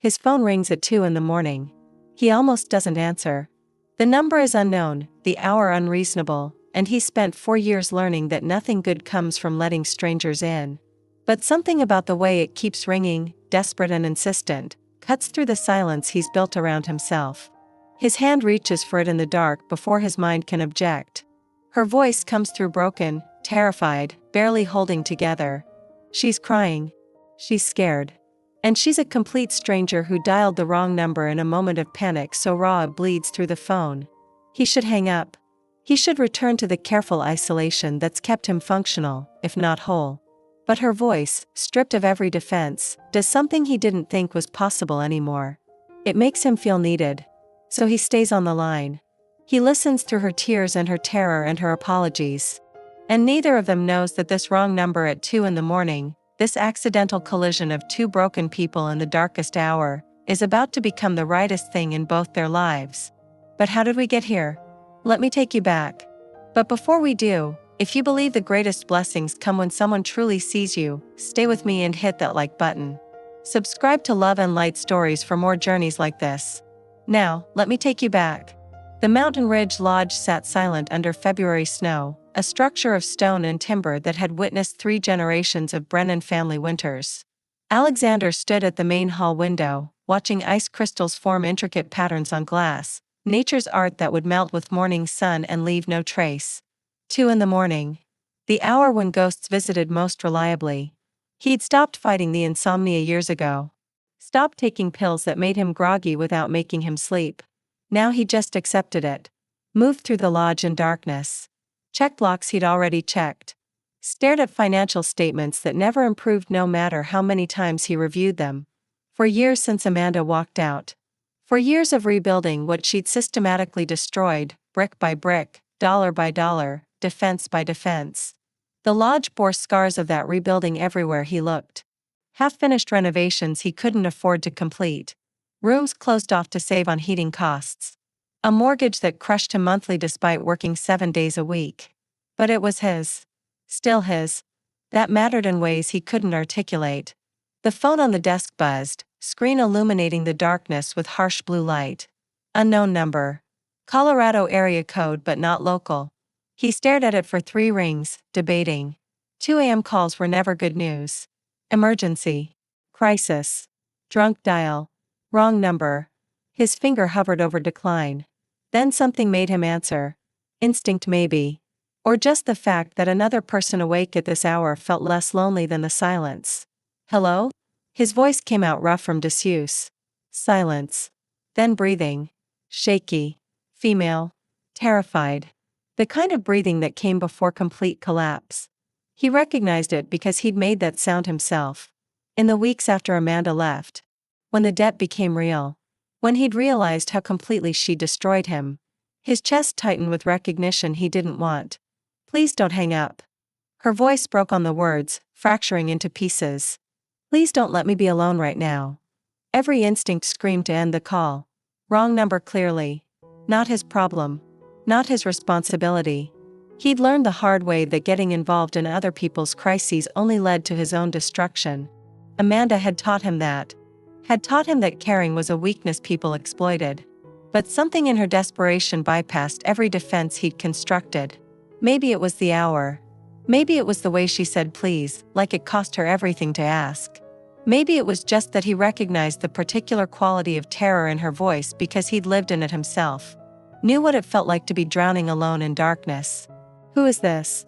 His phone rings at 2 in the morning. He almost doesn't answer. The number is unknown, the hour unreasonable, and he spent 4 years learning that nothing good comes from letting strangers in. But something about the way it keeps ringing, desperate and insistent, cuts through the silence he's built around himself. His hand reaches for it in the dark before his mind can object. Her voice comes through broken, terrified, barely holding together. She's crying. She's scared. And she's a complete stranger who dialed the wrong number in a moment of panic so raw it bleeds through the phone. He should hang up. He should return to the careful isolation that's kept him functional, if not whole. But her voice, stripped of every defense, does something he didn't think was possible anymore. It makes him feel needed. So he stays on the line. He listens through her tears and her terror and her apologies. And neither of them knows that this wrong number at 2 in the morning, this accidental collision of two broken people in the darkest hour, is about to become the rightest thing in both their lives. But how did we get here? Let me take you back. But before we do, if you believe the greatest blessings come when someone truly sees you, stay with me and hit that like button. Subscribe to Love and Light Stories for more journeys like this. Now, let me take you back. The Mountain Ridge Lodge sat silent under February snow, a structure of stone and timber that had witnessed 3 generations of Brennan family winters. Alexander stood at the main hall window, watching ice crystals form intricate patterns on glass, nature's art that would melt with morning sun and leave no trace. 2 in the morning. The hour when ghosts visited most reliably. He'd stopped fighting the insomnia years ago. Stopped taking pills that made him groggy without making him sleep. Now he just accepted it. Moved through the lodge in darkness. Checked locks he'd already checked. Stared at financial statements that never improved no matter how many times he reviewed them. For years since Amanda walked out. For years of rebuilding what she'd systematically destroyed, brick by brick, dollar by dollar, defense by defense. The lodge bore scars of that rebuilding everywhere he looked. Half-finished renovations he couldn't afford to complete. Rooms closed off to save on heating costs. A mortgage that crushed him monthly despite working 7 days a week. But it was his. Still his. That mattered in ways he couldn't articulate. The phone on the desk buzzed, screen illuminating the darkness with harsh blue light. Unknown number. Colorado area code but not local. He stared at it for 3 rings, debating. 2 a.m. calls were never good news. Emergency. Crisis. Drunk dial. Wrong number. His finger hovered over decline. Then something made him answer. Instinct maybe. Or just the fact that another person awake at this hour felt less lonely than the silence. Hello? His voice came out rough from disuse. Silence. Then breathing. Shaky. Female. Terrified. The kind of breathing that came before complete collapse. He recognized it because he'd made that sound himself. In the weeks after Amanda left. When the debt became real. When he'd realized how completely she destroyed him. His chest tightened with recognition he didn't want. Please don't hang up. Her voice broke on the words, fracturing into pieces. Please don't let me be alone right now. Every instinct screamed to end the call. Wrong number clearly. Not his problem. Not his responsibility. He'd learned the hard way that getting involved in other people's crises only led to his own destruction. Amanda had taught him that. Had taught him that caring was a weakness people exploited. But something in her desperation bypassed every defense he'd constructed. Maybe it was the hour. Maybe it was the way she said please, like it cost her everything to ask. Maybe it was just that he recognized the particular quality of terror in her voice because he'd lived in it himself. Knew what it felt like to be drowning alone in darkness. Who is this?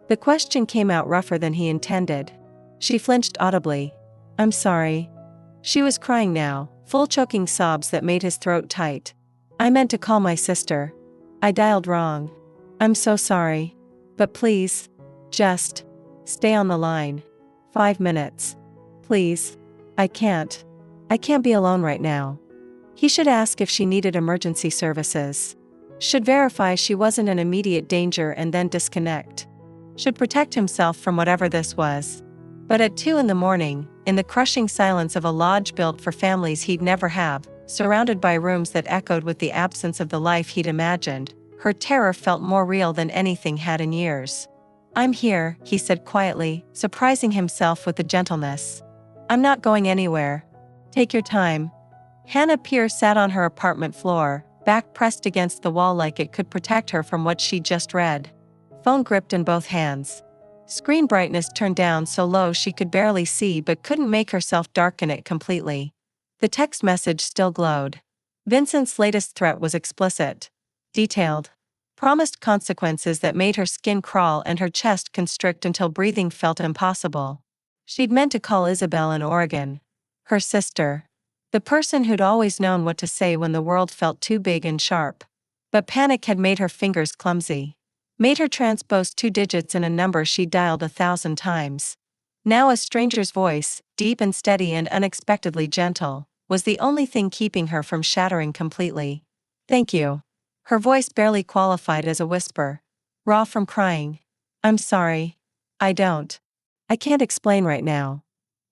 The question came out rougher than he intended. She flinched audibly. I'm sorry. She was crying now, full choking sobs that made his throat tight. I meant to call my sister. I dialed wrong. I'm so sorry. But please, just stay on the line. 5 minutes. Please. I can't be alone right now. He should ask if she needed emergency services. Should verify she wasn't in immediate danger and then disconnect. Should protect himself from whatever this was. But at 2 in the morning, in the crushing silence of a lodge built for families he'd never have, surrounded by rooms that echoed with the absence of the life he'd imagined, her terror felt more real than anything had in years. I'm here, he said quietly, surprising himself with the gentleness. I'm not going anywhere. Take your time, Hannah Pierce sat on her apartment floor, back pressed against the wall like it could protect her from what she'd just read. Phone gripped in both hands. Screen brightness turned down so low she could barely see but couldn't make herself darken it completely. The text message still glowed. Vincent's latest threat was explicit. Detailed. Promised consequences that made her skin crawl and her chest constrict until breathing felt impossible. She'd meant to call Isabel in Oregon. Her sister. The person who'd always known what to say when the world felt too big and sharp. But panic had made her fingers clumsy. Made her transpose 2 digits in a number she'd dialed 1,000 times. Now a stranger's voice, deep and steady and unexpectedly gentle, was the only thing keeping her from shattering completely. "Thank you." Her voice barely qualified as a whisper. Raw from crying. "I'm sorry. I don't. I can't explain right now."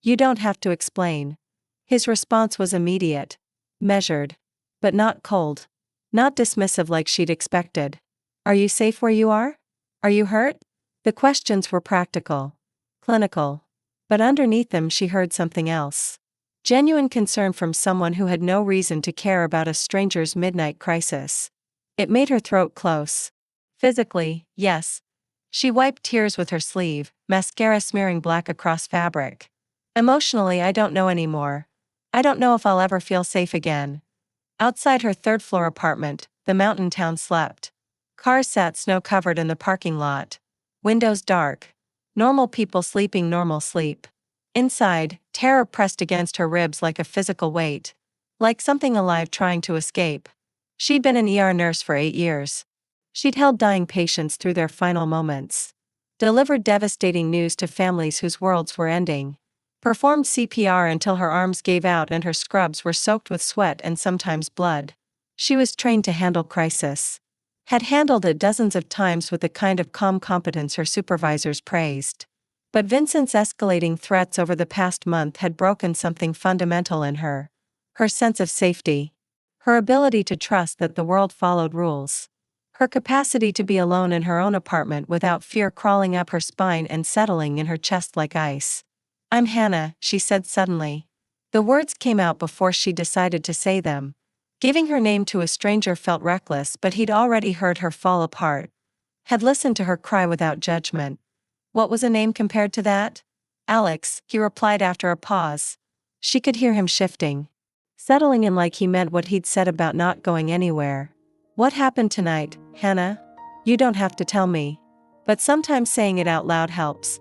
"You don't have to explain." His response was immediate. Measured. But not cold. Not dismissive like she'd expected. "Are you safe where you are? Are you hurt?" The questions were practical. Clinical. But underneath them she heard something else. Genuine concern from someone who had no reason to care about a stranger's midnight crisis. It made her throat close. Physically, yes. She wiped tears with her sleeve, mascara smearing black across fabric. Emotionally, I don't know anymore. I don't know if I'll ever feel safe again. Outside her third-floor apartment, the mountain town slept. Cars sat snow-covered in the parking lot. Windows dark. Normal people sleeping normal sleep. Inside, terror pressed against her ribs like a physical weight. Like something alive trying to escape. She'd been an ER nurse for 8 years. She'd held dying patients through their final moments. Delivered devastating news to families whose worlds were ending. Performed CPR until her arms gave out and her scrubs were soaked with sweat and sometimes blood. She was trained to handle crisis. Had handled it dozens of times with the kind of calm competence her supervisors praised. But Vincent's escalating threats over the past month had broken something fundamental in her. Her sense of safety. Her ability to trust that the world followed rules. Her capacity to be alone in her own apartment without fear crawling up her spine and settling in her chest like ice. "I'm Hannah," she said suddenly. The words came out before she decided to say them. Giving her name to a stranger felt reckless, but he'd already heard her fall apart. Had listened to her cry without judgment. What was a name compared to that? "Alex," he replied after a pause. She could hear him shifting. Settling in like he meant what he'd said about not going anywhere. "What happened tonight, Hannah? You don't have to tell me. But sometimes saying it out loud helps."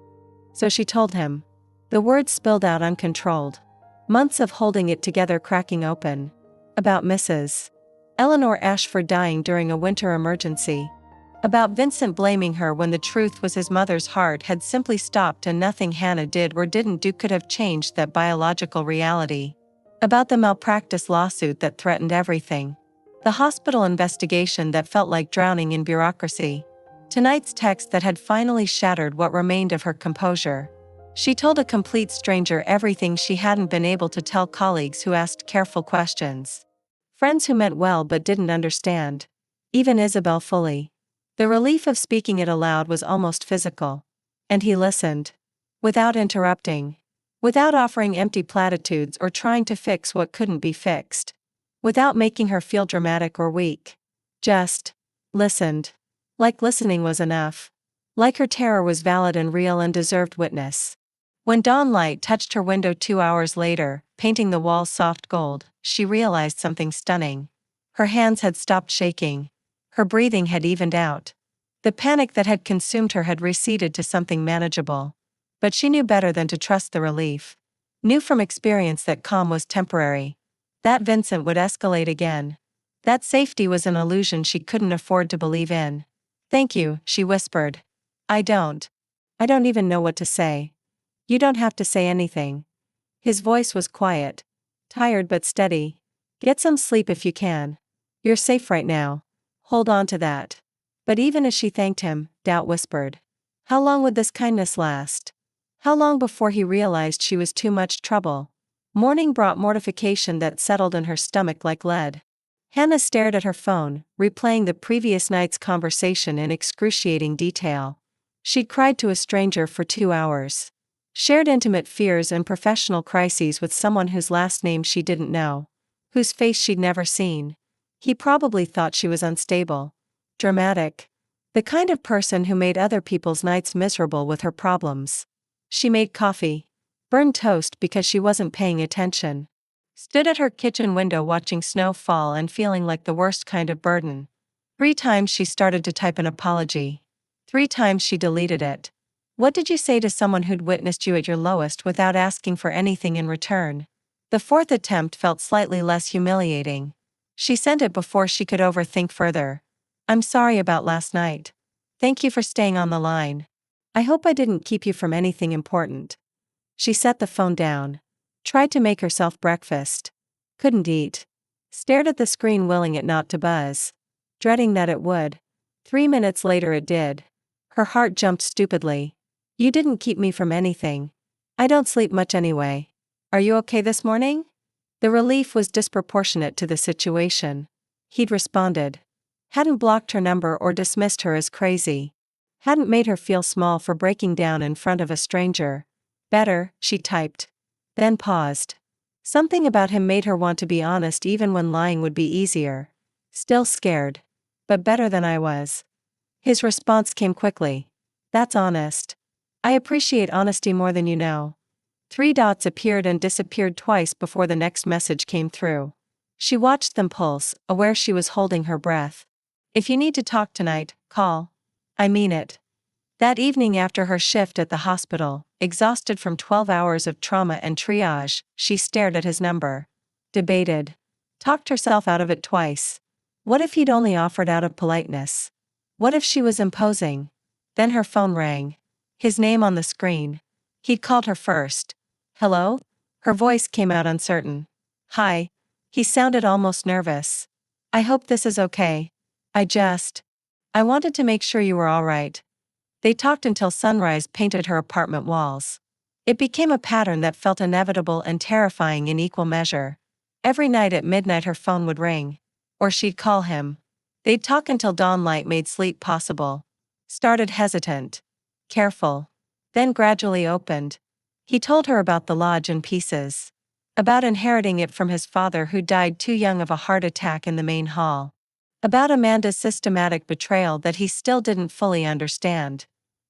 So she told him. The words spilled out uncontrolled. Months of holding it together cracking open. About Mrs. Eleanor Ashford dying during a winter emergency. About Vincent blaming her when the truth was his mother's heart had simply stopped and nothing Hannah did or didn't do could have changed that biological reality. About the malpractice lawsuit that threatened everything. The hospital investigation that felt like drowning in bureaucracy. Tonight's text that had finally shattered what remained of her composure. She told a complete stranger everything she hadn't been able to tell colleagues who asked careful questions. Friends who meant well but didn't understand. Even Isabel fully. The relief of speaking it aloud was almost physical. And he listened. Without interrupting. Without offering empty platitudes or trying to fix what couldn't be fixed. Without making her feel dramatic or weak. Just listened. Like listening was enough. Like her terror was valid and real and deserved witness. When dawn light touched her window 2 hours later, painting the walls soft gold, she realized something stunning. Her hands had stopped shaking. Her breathing had evened out. The panic that had consumed her had receded to something manageable. But she knew better than to trust the relief. Knew from experience that calm was temporary. That Vincent would escalate again. That safety was an illusion she couldn't afford to believe in. "Thank you," she whispered. I don't even know what to say." "You don't have to say anything." His voice was quiet. Tired but steady. "Get some sleep if you can. You're safe right now. Hold on to that." But even as she thanked him, doubt whispered. How long would this kindness last? How long before he realized she was too much trouble? Morning brought mortification that settled in her stomach like lead. Hannah stared at her phone, replaying the previous night's conversation in excruciating detail. She'd cried to a stranger for 2 hours. Shared intimate fears and professional crises with someone whose last name she didn't know. whose face she'd never seen. He probably thought she was unstable, dramatic, the kind of person who made other people's nights miserable with her problems. She made coffee, burned toast because she wasn't paying attention, stood at her kitchen window watching snow fall and feeling like the worst kind of burden. 3 times she started to type an apology. 3 times she deleted it. What did you say to someone who'd witnessed you at your lowest without asking for anything in return? The 4th attempt felt slightly less humiliating. She sent it before she could overthink further. I'm sorry about last night. Thank you for staying on the line. I hope I didn't keep you from anything important. She set the phone down. Tried to make herself breakfast. Couldn't eat. Stared at the screen willing it not to buzz. Dreading that it would. 3 minutes later it did. Her heart jumped stupidly. You didn't keep me from anything. I don't sleep much anyway. Are you okay this morning? The relief was disproportionate to the situation. He'd responded. Hadn't blocked her number or dismissed her as crazy. Hadn't made her feel small for breaking down in front of a stranger. Better, she typed. Then paused. Something about him made her want to be honest even when lying would be easier. Still scared. But better than I was. His response came quickly. That's honest. I appreciate honesty more than you know. 3 dots appeared and disappeared twice before the next message came through. She watched them pulse, aware she was holding her breath. If you need to talk tonight, call. I mean it. That evening after her shift at the hospital, exhausted from 12 hours of trauma and triage, she stared at his number. Debated. Talked herself out of it twice. What if he'd only offered out of politeness? What if she was imposing? Then her phone rang. His name on the screen. He'd called her first. Hello? Her voice came out uncertain. Hi. He sounded almost nervous. I hope this is okay. I wanted to make sure you were all right. They talked until sunrise painted her apartment walls. It became a pattern that felt inevitable and terrifying in equal measure. Every night at midnight her phone would ring. Or she'd call him. They'd talk until dawnlight made sleep possible. Started hesitant. Careful. Then gradually opened. He told her about the lodge in pieces. About inheriting it from his father who died too young of a heart attack in the main hall. About Amanda's systematic betrayal that he still didn't fully understand.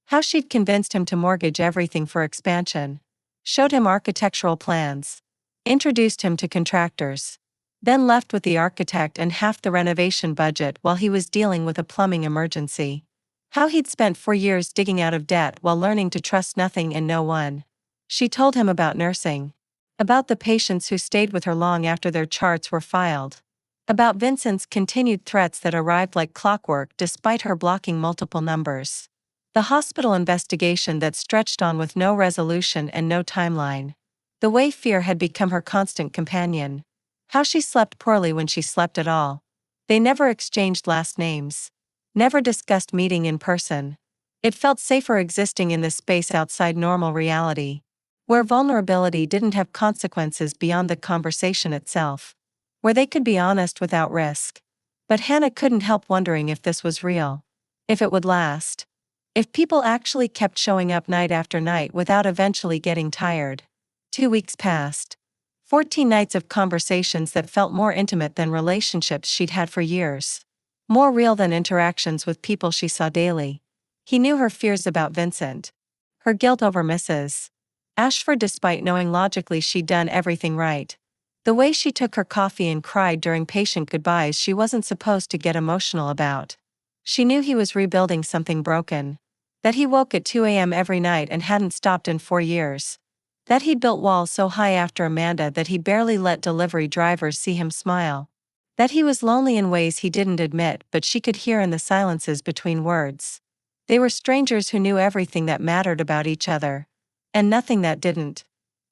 How she'd convinced him to mortgage everything for expansion. Showed him architectural plans. Introduced him to contractors. Then left with the architect and half the renovation budget while he was dealing with a plumbing emergency. How he'd spent 4 years digging out of debt while learning to trust nothing and no one. She told him about nursing. About the patients who stayed with her long after their charts were filed. About Vincent's continued threats that arrived like clockwork despite her blocking multiple numbers. The hospital investigation that stretched on with no resolution and no timeline. The way fear had become her constant companion. How she slept poorly when she slept at all. They never exchanged last names. Never discussed meeting in person. It felt safer existing in this space outside normal reality. Where vulnerability didn't have consequences beyond the conversation itself. Where they could be honest without risk. But Hannah couldn't help wondering if this was real. If it would last. If people actually kept showing up night after night without eventually getting tired. 2 weeks passed. 14 nights of conversations that felt more intimate than relationships she'd had for years. More real than interactions with people she saw daily. He knew her fears about Vincent. Her guilt over Mrs. Ashford despite knowing logically she'd done everything right. The way she took her coffee and cried during patient goodbyes she wasn't supposed to get emotional about. She knew he was rebuilding something broken. That he woke at 2 a.m. every night and hadn't stopped in 4 years. That he'd built walls so high after Amanda that he barely let delivery drivers see him smile. That he was lonely in ways he didn't admit but she could hear in the silences between words. They were strangers who knew everything that mattered about each other. And nothing that didn't.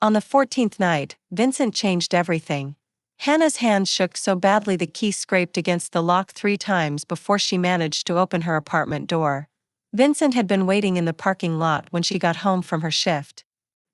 On the 14th night, Vincent changed everything. Hannah's hands shook so badly the key scraped against the lock 3 times before she managed to open her apartment door. Vincent had been waiting in the parking lot when she got home from her shift.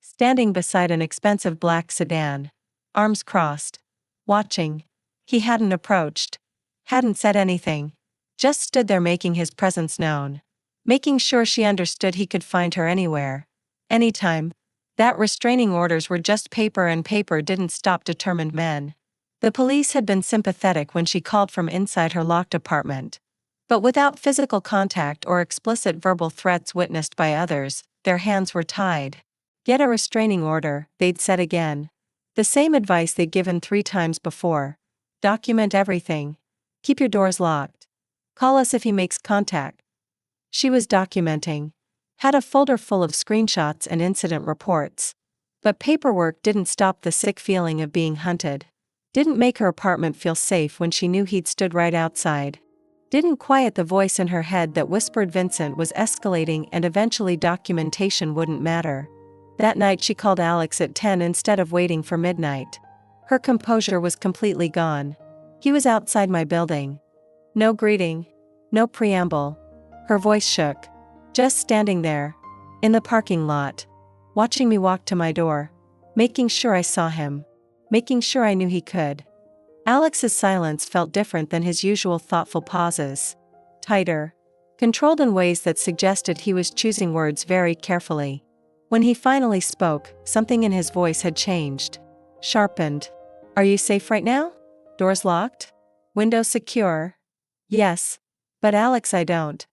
Standing beside an expensive black sedan. Arms crossed. Watching. He hadn't approached. Hadn't said anything. Just stood there making his presence known. Making sure she understood he could find her anywhere. Anytime. That restraining orders were just paper and paper didn't stop determined men. The police had been sympathetic when she called from inside her locked apartment. But without physical contact or explicit verbal threats witnessed by others, their hands were tied. Get a restraining order, they'd said again. The same advice they'd given 3 times before. Document everything. Keep your doors locked. Call us if he makes contact. She was documenting. Had a folder full of screenshots and incident reports. But paperwork didn't stop the sick feeling of being hunted. Didn't make her apartment feel safe when she knew he'd stood right outside. Didn't quiet the voice in her head that whispered Vincent was escalating and eventually documentation wouldn't matter. That night she called Alex at 10 instead of waiting for midnight. Her composure was completely gone. He was outside my building. No greeting. No preamble. Her voice shook. Just standing there. In the parking lot. Watching me walk to my door. Making sure I saw him. Making sure I knew he could. Alex's silence felt different than his usual thoughtful pauses. Tighter. Controlled in ways that suggested he was choosing words very carefully. When he finally spoke, something in his voice had changed. Sharpened. Are you safe right now? Doors locked? Windows secure? Yes. But Alex, I don't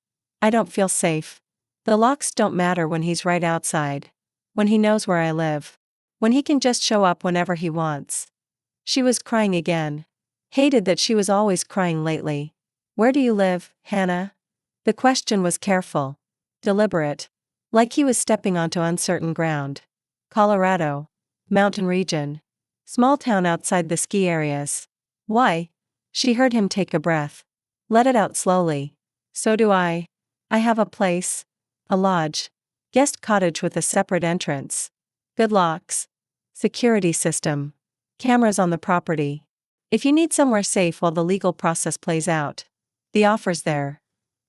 feel safe. The locks don't matter when he's right outside. When he knows where I live. When he can just show up whenever he wants. She was crying again. Hated that she was always crying lately. Where do you live, Hannah? The question was careful. Deliberate. Like he was stepping onto uncertain ground. Colorado. Mountain region. Small town outside the ski areas. Why? She heard him take a breath. Let it out slowly. So do I. I have a place. A lodge. Guest cottage with a separate entrance. Good locks. Security system. Cameras on the property. If you need somewhere safe while the legal process plays out. The offer's there.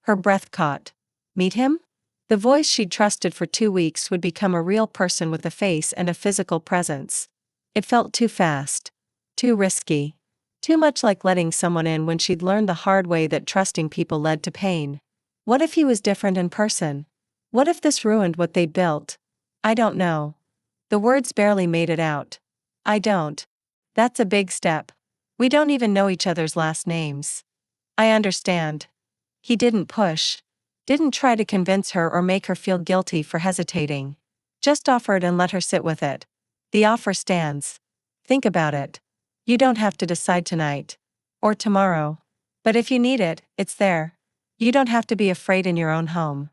Her breath caught. Meet him? The voice she'd trusted for 2 weeks would become a real person with a face and a physical presence. It felt too fast. Too risky. Too much like letting someone in when she'd learned the hard way that trusting people led to pain. What if he was different in person? What if this ruined what they'd built? I don't know. The words barely made it out. I don't. That's a big step. We don't even know each other's last names. I understand. He didn't push. Didn't try to convince her or make her feel guilty for hesitating. Just offered and let her sit with it. The offer stands. Think about it. You don't have to decide tonight. Or tomorrow. But if you need it, it's there. You don't have to be afraid in your own home.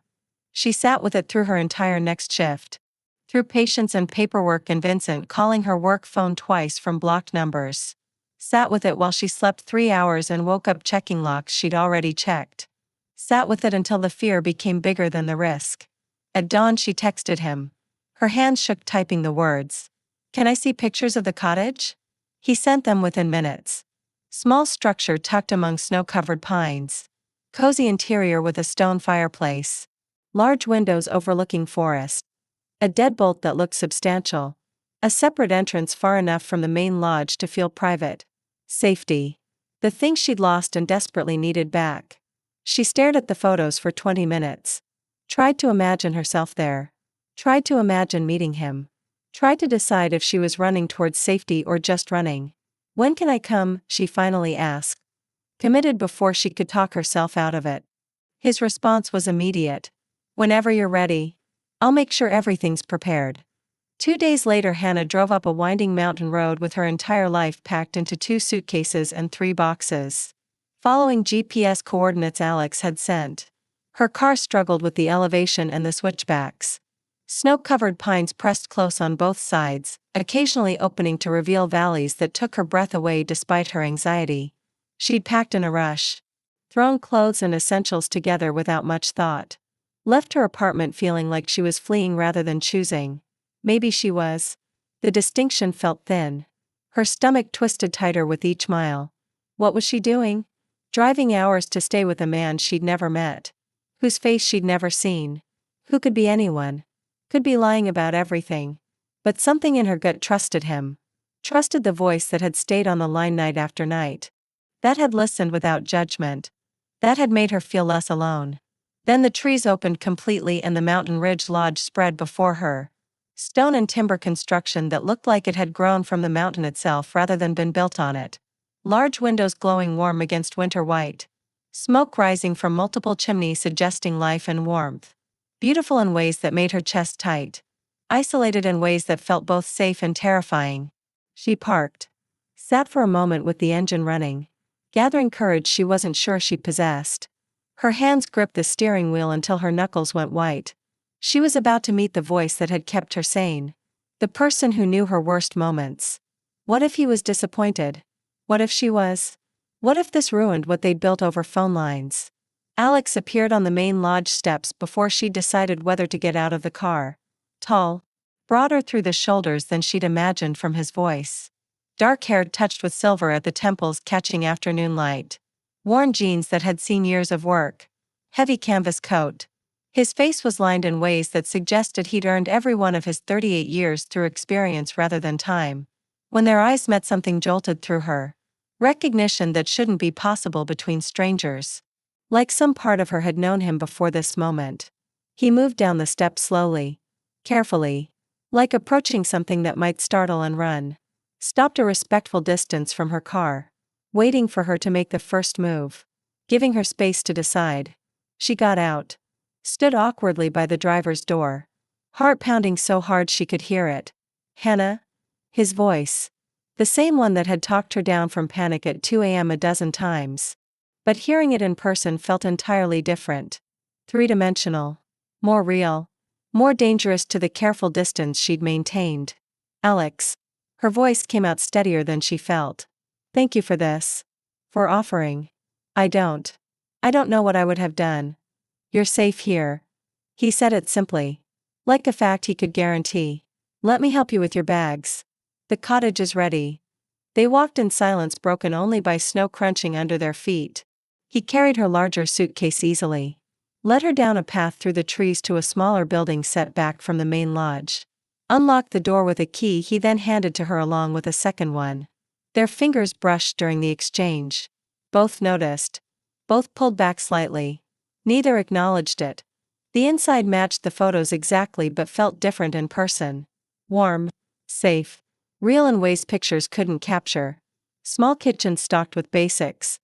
She sat with it through her entire next shift. Through patience and paperwork and Vincent calling her work phone twice from blocked numbers. Sat with it while she slept 3 hours and woke up checking locks she'd already checked. Sat with it until the fear became bigger than the risk. At dawn she texted him. Her hands shook typing the words. Can I see pictures of the cottage? He sent them within minutes. Small structure tucked among snow-covered pines. Cozy interior with a stone fireplace. Large windows overlooking forest. A deadbolt that looked substantial. A separate entrance far enough from the main lodge to feel private. Safety. The thing she'd lost and desperately needed back. She stared at the photos for 20 minutes. Tried to imagine herself there. Tried to imagine meeting him. Tried to decide if she was running towards safety or just running. When can I come? She finally asked. Committed before she could talk herself out of it. His response was immediate. Whenever you're ready. I'll make sure everything's prepared. 2 days later Hannah drove up a winding mountain road with her entire life packed into 2 suitcases and 3 boxes. Following GPS coordinates Alex had sent. Her car struggled with the elevation and the switchbacks. Snow-covered pines pressed close on both sides, occasionally opening to reveal valleys that took her breath away despite her anxiety. She'd packed in a rush. Thrown clothes and essentials together without much thought. Left her apartment feeling like she was fleeing rather than choosing. Maybe she was. The distinction felt thin. Her stomach twisted tighter with each mile. What was she doing? Driving hours to stay with a man she'd never met. Whose face she'd never seen. Who could be anyone. Could be lying about everything. But something in her gut trusted him. Trusted the voice that had stayed on the line night after night. That had listened without judgment. That had made her feel less alone. Then the trees opened completely and the mountain ridge lodge spread before her. Stone and timber construction that looked like it had grown from the mountain itself rather than been built on it. large windows glowing warm against winter white. Smoke rising from multiple chimneys suggesting life and warmth. Beautiful in ways that made her chest tight. Isolated in ways that felt both safe and terrifying. She parked. Sat for a moment with the engine running. Gathering courage she wasn't sure she possessed. Her hands gripped the steering wheel until her knuckles went white. She was about to meet the voice that had kept her sane. The person who knew her worst moments. What if he was disappointed? What if she was? What if this ruined what they'd built over phone lines? Alex appeared on the main lodge steps before she'd decided whether to get out of the car. Tall. Broader through the shoulders than she'd imagined from his voice. Dark-haired, touched with silver at the temples catching afternoon light. Worn jeans that had seen years of work. Heavy canvas coat. His face was lined in ways that suggested he'd earned every one of his 38 years through experience rather than time. When their eyes met, something jolted through her. Recognition that shouldn't be possible between strangers. Like some part of her had known him before this moment. He moved down the steps slowly. Carefully. Like approaching something that might startle and run. Stopped a respectful distance from her car. Waiting for her to make the first move. Giving her space to decide. She got out. Stood awkwardly by the driver's door. Heart pounding so hard she could hear it. Hannah? His voice. The same one that had talked her down from panic at 2 a.m. a dozen times. But hearing it in person felt entirely different. Three-dimensional. More real. More dangerous to the careful distance she'd maintained. Alex. Her voice came out steadier than she felt. Thank you for this. For offering. I don't know what I would have done. You're safe here. He said it simply. Like a fact he could guarantee. Let me help you with your bags. The cottage is ready. They walked in silence broken only by snow crunching under their feet. He carried her larger suitcase easily. Led her down a path through the trees to a smaller building set back from the main lodge. Unlocked the door with a key he then handed to her along with a second one. Their fingers brushed during the exchange. Both noticed. Both pulled back slightly. Neither acknowledged it. The inside matched the photos exactly but felt different in person. Warm. Safe. Real in ways pictures couldn't capture. Small kitchen stocked with basics.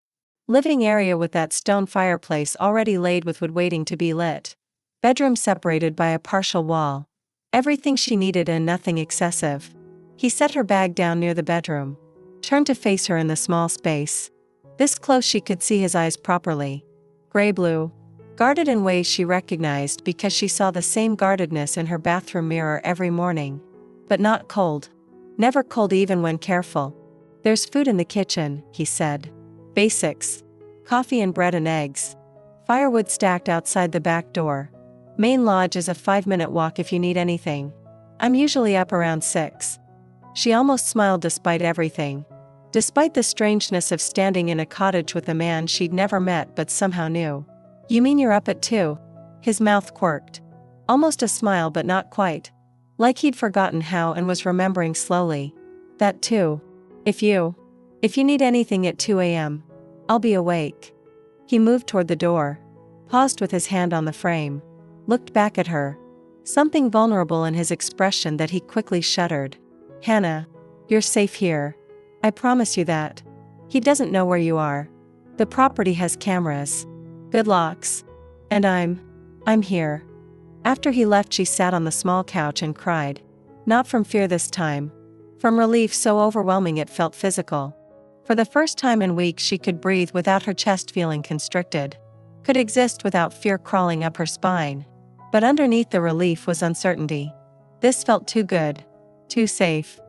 Living area with that stone fireplace already laid with wood waiting to be lit. Bedroom separated by a partial wall. Everything she needed and nothing excessive. He set her bag down near the bedroom. Turned to face her in the small space. This close she could see his eyes properly. Gray-blue. Guarded in ways she recognized because she saw the same guardedness in her bathroom mirror every morning. But not cold. Never cold even when careful. There's food in the kitchen, he said. Basics. Coffee and bread and eggs. Firewood stacked outside the back door. Main lodge is a 5-minute walk if you need anything. I'm usually up around 6. She almost smiled despite everything. Despite the strangeness of standing in a cottage with a man she'd never met but somehow knew. You mean you're up at 2? His mouth quirked. Almost a smile but not quite. Like he'd forgotten how and was remembering slowly. That too. If you need anything at 2 a.m., I'll be awake. He moved toward the door. Paused with his hand on the frame. Looked back at her. Something vulnerable in his expression that he quickly shuddered. Hannah. You're safe here. I promise you that. He doesn't know where you are. The property has cameras. Good locks. And I'm here. After he left she sat on the small couch and cried. Not from fear this time. From relief so overwhelming it felt physical. For the first time in weeks she could breathe without her chest feeling constricted. Could exist without fear crawling up her spine. But underneath the relief was uncertainty. This felt too good. Too safe.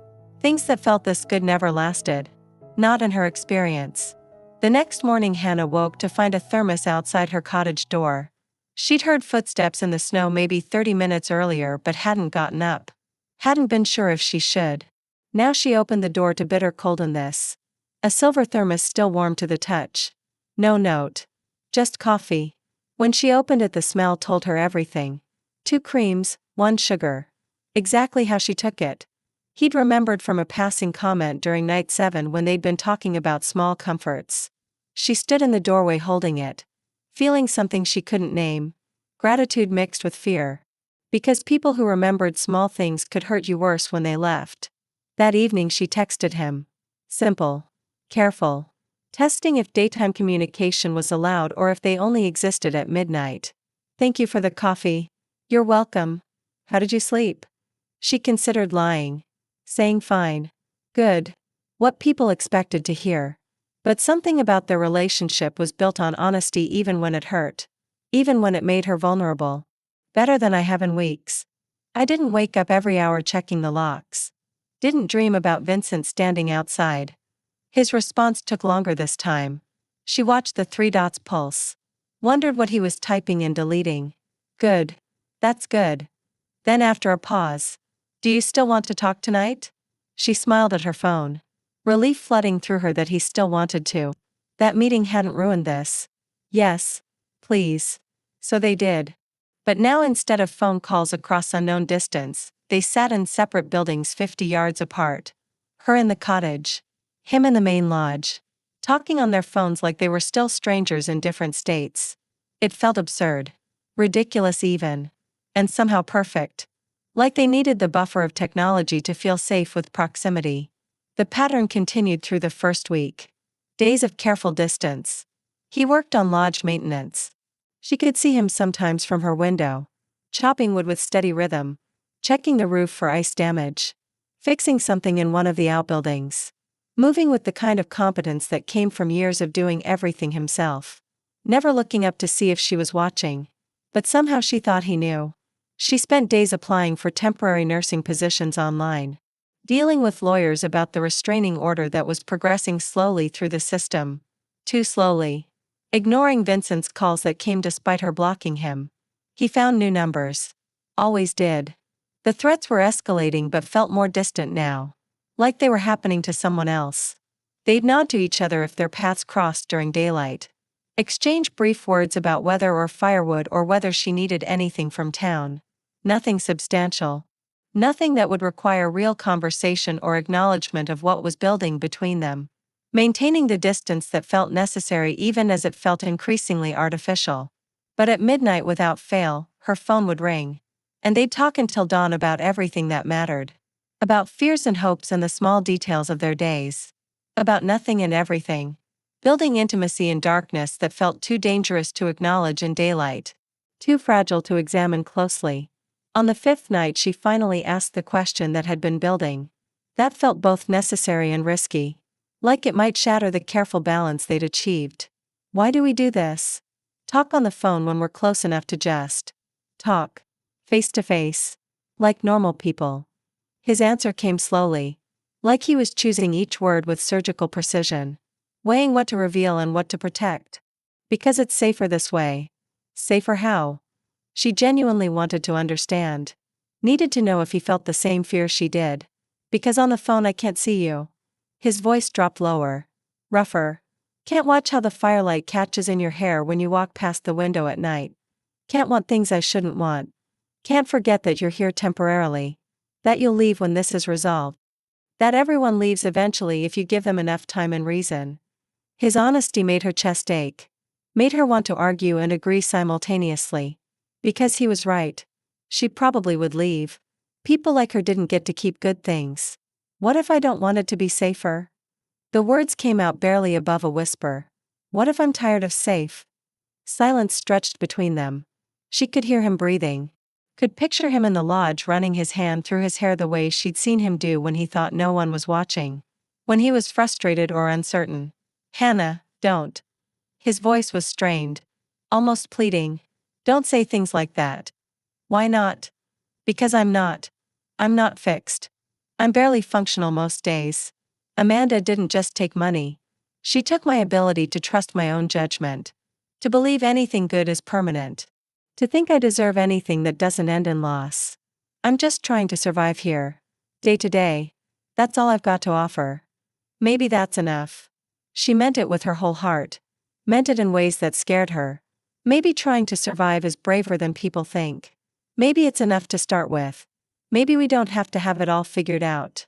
Things that felt this good never lasted. Not in her experience. The next morning Hannah woke to find a thermos outside her cottage door. She'd heard footsteps in the snow maybe 30 minutes earlier but hadn't gotten up. Hadn't been sure if she should. Now she opened the door to bitter cold in this. A silver thermos still warm to the touch. No note. Just coffee. When she opened it the smell told her everything. 2 creams, 1 sugar. Exactly how she took it. He'd remembered from a passing comment during night 7 when they'd been talking about small comforts. She stood in the doorway holding it. Feeling something she couldn't name. Gratitude mixed with fear. Because people who remembered small things could hurt you worse when they left. That evening she texted him. Simple. Careful. Testing if daytime communication was allowed or if they only existed at midnight. Thank you for the coffee. You're welcome. How did you sleep? She considered lying. Saying fine. Good. What people expected to hear. But something about their relationship was built on honesty even when it hurt. Even when it made her vulnerable. Better than I have in weeks. I didn't wake up every hour checking the locks. Didn't dream about Vincent standing outside. His response took longer this time. She watched the three dots pulse. Wondered what he was typing and deleting. Good. That's good. Then after a pause. Do you still want to talk tonight? She smiled at her phone. Relief flooding through her that he still wanted to. That meeting hadn't ruined this. Yes. Please. So they did. But now instead of phone calls across unknown distance, they sat in separate buildings 50 yards apart. Her in the cottage. Him in the main lodge. Talking on their phones like they were still strangers in different states. It felt absurd. Ridiculous even. And somehow perfect. Like they needed the buffer of technology to feel safe with proximity. The pattern continued through the first week. Days of careful distance. He worked on lodge maintenance. She could see him sometimes from her window. Chopping wood with steady rhythm. Checking the roof for ice damage. Fixing something in one of the outbuildings. Moving with the kind of competence that came from years of doing everything himself. Never looking up to see if she was watching. But somehow she thought he knew. She spent days applying for temporary nursing positions online. Dealing with lawyers about the restraining order that was progressing slowly through the system. Too slowly. Ignoring Vincent's calls that came despite her blocking him. He found new numbers. Always did. The threats were escalating but felt more distant now. Like they were happening to someone else. They'd nod to each other if their paths crossed during daylight. Exchange brief words about weather or firewood or whether she needed anything from town. Nothing substantial. Nothing that would require real conversation or acknowledgement of what was building between them. Maintaining the distance that felt necessary even as it felt increasingly artificial. But at midnight without fail, her phone would ring. And they'd talk until dawn about everything that mattered. About fears and hopes and the small details of their days. About nothing and everything. Building intimacy in darkness that felt too dangerous to acknowledge in daylight. Too fragile to examine closely. On the fifth night she finally asked the question that had been building. That felt both necessary and risky. Like it might shatter the careful balance they'd achieved. Why do we do this? Talk on the phone when we're close enough to just talk. Face to face. Like normal people. His answer came slowly. Like he was choosing each word with surgical precision. Weighing what to reveal and what to protect. Because it's safer this way. Safer how? She genuinely wanted to understand. Needed to know if he felt the same fear she did. Because on the phone I can't see you. His voice dropped lower. Rougher. Can't watch how the firelight catches in your hair when you walk past the window at night. Can't want things I shouldn't want. Can't forget that you're here temporarily. That you'll leave when this is resolved. That everyone leaves eventually if you give them enough time and reason. His honesty made her chest ache. Made her want to argue and agree simultaneously. Because he was right. She probably would leave. People like her didn't get to keep good things. What if I don't want it to be safer? The words came out barely above a whisper. What if I'm tired of safe? Silence stretched between them. She could hear him breathing. Could picture him in the lodge running his hand through his hair the way she'd seen him do when he thought no one was watching. When he was frustrated or uncertain. Hannah, don't. His voice was strained. Almost pleading. Don't say things like that. Why not? Because I'm not. I'm not fixed. I'm barely functional most days. Amanda didn't just take money. She took my ability to trust my own judgment. To believe anything good is permanent. To think I deserve anything that doesn't end in loss. I'm just trying to survive here. Day to day. That's all I've got to offer. Maybe that's enough. She meant it with her whole heart. Meant it in ways that scared her. Maybe trying to survive is braver than people think. Maybe it's enough to start with. Maybe we don't have to have it all figured out.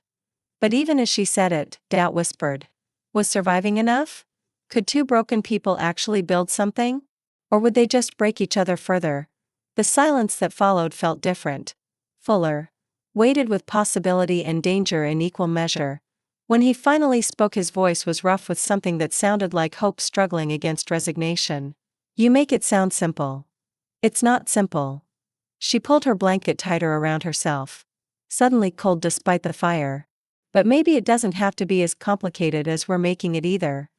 But even as she said it, doubt whispered. Was surviving enough? Could two broken people actually build something? Or would they just break each other further? The silence that followed felt different. Fuller. Weighted with possibility and danger in equal measure. When he finally spoke, his voice was rough with something that sounded like hope struggling against resignation. You make it sound simple. It's not simple. She pulled her blanket tighter around herself. Suddenly cold despite the fire. But maybe it doesn't have to be as complicated as we're making it either.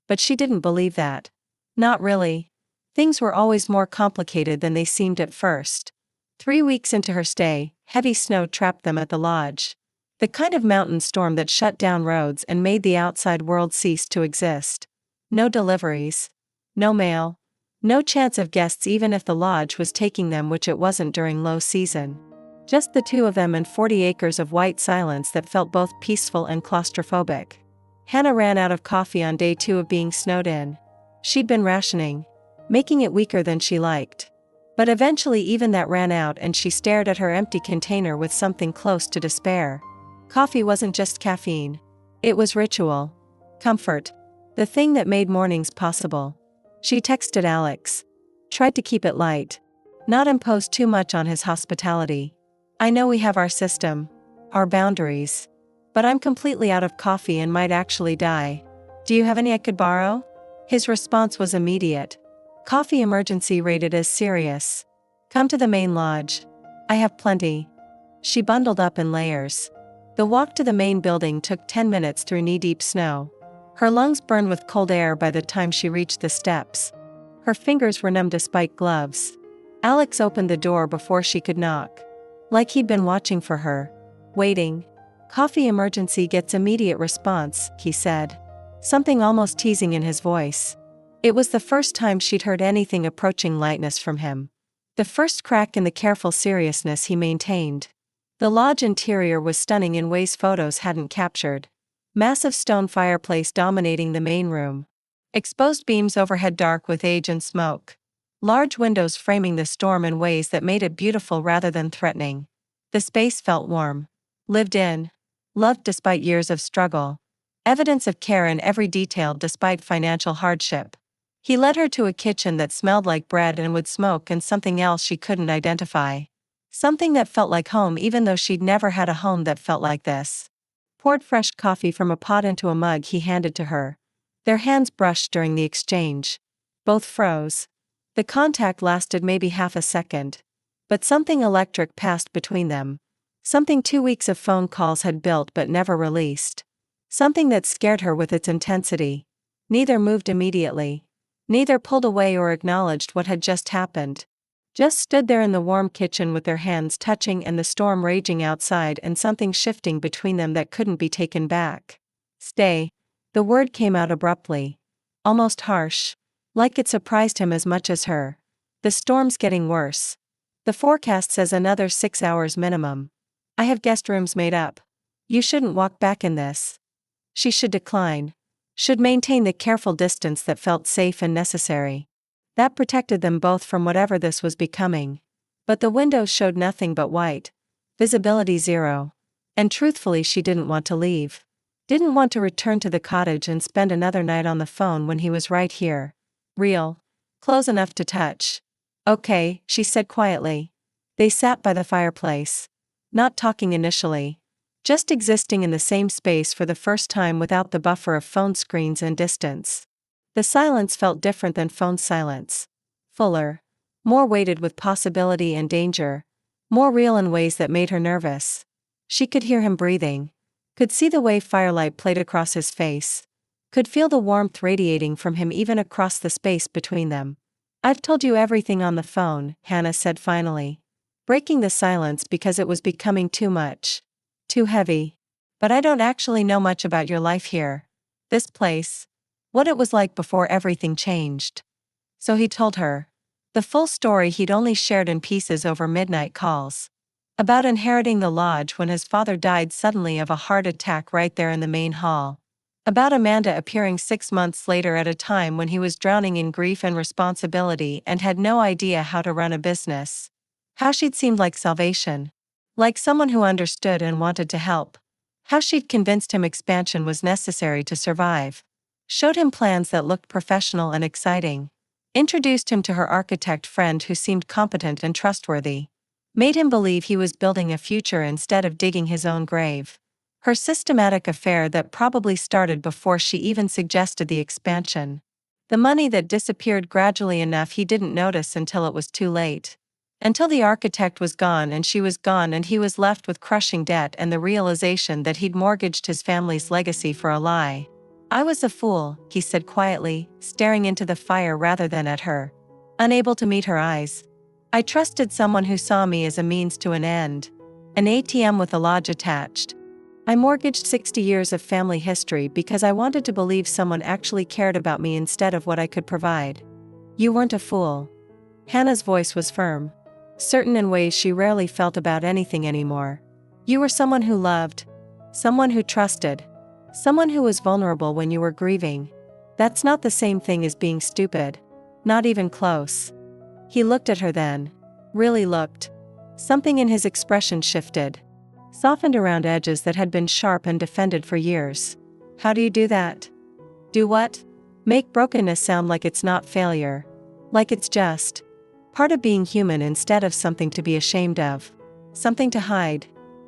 But she didn't believe that. Not really. Things were always more complicated than they seemed at first. 3 weeks into her stay, heavy snow trapped them at the lodge. The kind of mountain storm that shut down roads and made the outside world cease to exist. No deliveries. No mail. No chance of guests even if the lodge was taking them, which it wasn't during low season. Just the two of them and 40 acres of white silence that felt both peaceful and claustrophobic. Hannah ran out of coffee on day 2 of being snowed in. She'd been rationing, making it weaker than she liked. But eventually even that ran out and she stared at her empty container with something close to despair. Coffee wasn't just caffeine. It was ritual. Comfort. The thing that made mornings possible. She texted Alex. Tried to keep it light. Not impose too much on his hospitality. I know we have our system. Our boundaries. But I'm completely out of coffee and might actually die. Do you have any I could borrow? His response was immediate. Coffee emergency rated as serious. Come to the main lodge. I have plenty. She bundled up in layers. The walk to the main building took 10 minutes through knee-deep snow. Her lungs burned with cold air by the time she reached the steps. Her fingers were numb despite gloves. Alex opened the door before she could knock. Like he'd been watching for her. Waiting. Coffee emergency gets immediate response, he said. Something almost teasing in his voice. It was the first time she'd heard anything approaching lightness from him. The first crack in the careful seriousness he maintained. The lodge interior was stunning in ways photos hadn't captured. Massive stone fireplace dominating the main room. Exposed beams overhead dark with age and smoke. Large windows framing the storm in ways that made it beautiful rather than threatening. The space felt warm. Lived in. Loved despite years of struggle. Evidence of care in every detail despite financial hardship. He led her to a kitchen that smelled like bread and wood smoke and something else she couldn't identify. Something that felt like home even though she'd never had a home that felt like this. Poured fresh coffee from a pot into a mug he handed to her. Their hands brushed during the exchange. Both froze. The contact lasted maybe half a second. But something electric passed between them. Something 2 weeks of phone calls had built but never released. Something that scared her with its intensity. Neither moved immediately. Neither pulled away or acknowledged what had just happened. Just stood there in the warm kitchen with their hands touching and the storm raging outside and something shifting between them that couldn't be taken back. Stay. The word came out abruptly. Almost harsh. Like it surprised him as much as her. The storm's getting worse. The forecast says another 6 hours minimum. I have guest rooms made up. You shouldn't walk back in this. She should decline. Should maintain the careful distance that felt safe and necessary. That protected them both from whatever this was becoming. But the windows showed nothing but white. Visibility 0. And truthfully she didn't want to leave. Didn't want to return to the cottage and spend another night on the phone when he was right here. Real. Close enough to touch. Okay, she said quietly. They sat by the fireplace. Not talking initially. Just existing in the same space for the first time without the buffer of phone screens and distance. The silence felt different than phone silence. Fuller. More weighted with possibility and danger. More real in ways that made her nervous. She could hear him breathing. Could see the way firelight played across his face. Could feel the warmth radiating from him even across the space between them. I've told you everything on the phone, Hannah said finally. Breaking the silence because it was becoming too much. Too heavy. But I don't actually know much about your life here. This place. What it was like before everything changed. So he told her. The full story he'd only shared in pieces over midnight calls. About inheriting the lodge when his father died suddenly of a heart attack right there in the main hall. About Amanda appearing 6 months later at a time when he was drowning in grief and responsibility and had no idea how to run a business. How she'd seemed like salvation. Like someone who understood and wanted to help. How she'd convinced him expansion was necessary to survive. Showed him plans that looked professional and exciting. Introduced him to her architect friend who seemed competent and trustworthy. Made him believe he was building a future instead of digging his own grave. Her systematic affair that probably started before she even suggested the expansion. The money that disappeared gradually enough he didn't notice until it was too late. Until the architect was gone and she was gone and he was left with crushing debt and the realization that he'd mortgaged his family's legacy for a lie. I was a fool, he said quietly, staring into the fire rather than at her. Unable to meet her eyes. I trusted someone who saw me as a means to an end. An ATM with a lodge attached. I mortgaged 60 years of family history because I wanted to believe someone actually cared about me instead of what I could provide. You weren't a fool. Hannah's voice was firm. Certain in ways she rarely felt about anything anymore. You were someone who loved. Someone who trusted. Someone who was vulnerable when you were grieving. That's not the same thing as being stupid. Not even close. He looked at her then. Really looked. Something in his expression shifted. Softened around edges that had been sharp and defended for years. How do you do that? Do what? Make brokenness sound like it's not failure. Like it's just part of being human instead of something to be ashamed of. Something to hide.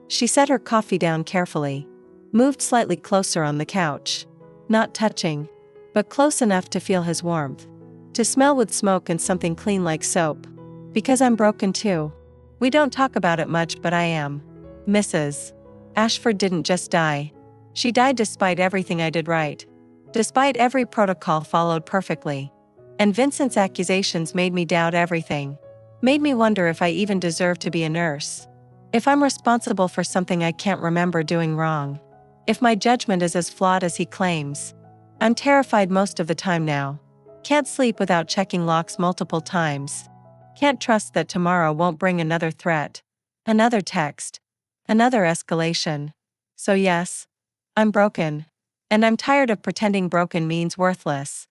She set her coffee down carefully. Moved slightly closer on the couch. Not touching. But close enough to feel his warmth. To smell with smoke and something clean like soap. Because I'm broken too. We don't talk about it much but I am. Mrs. Ashford didn't just die. She died despite everything I did right. Despite every protocol followed perfectly. And Vincent's accusations made me doubt everything. Made me wonder if I even deserve to be a nurse. If I'm responsible for something I can't remember doing wrong. If my judgment is as flawed as he claims. I'm terrified most of the time now. Can't sleep without checking locks multiple times. Can't trust that tomorrow won't bring another threat. Another text. Another escalation. So yes, I'm broken. And I'm tired of pretending broken means worthless.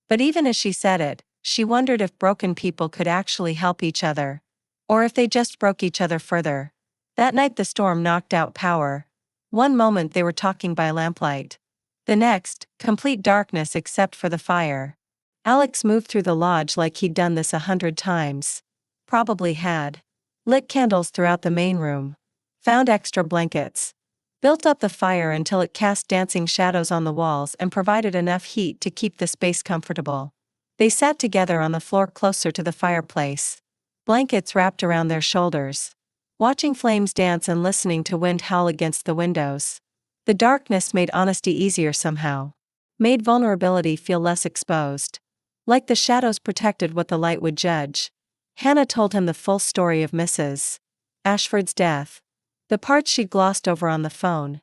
But even as she said it, she wondered if broken people could actually help each other. Or if they just broke each other further. That night the storm knocked out power. One moment they were talking by lamplight. The next, complete darkness except for the fire. Alex moved through the lodge like he'd done this 100 times. Probably had. Lit candles throughout the main room. Found extra blankets. Built up the fire until it cast dancing shadows on the walls and provided enough heat to keep the space comfortable. They sat together on the floor closer to the fireplace. Blankets wrapped around their shoulders. Watching flames dance and listening to wind howl against the windows. The darkness made honesty easier somehow. Made vulnerability feel less exposed. Like the shadows protected what the light would judge. Hannah told him the full story of Mrs. Ashford's death. The parts she'd glossed over on the phone.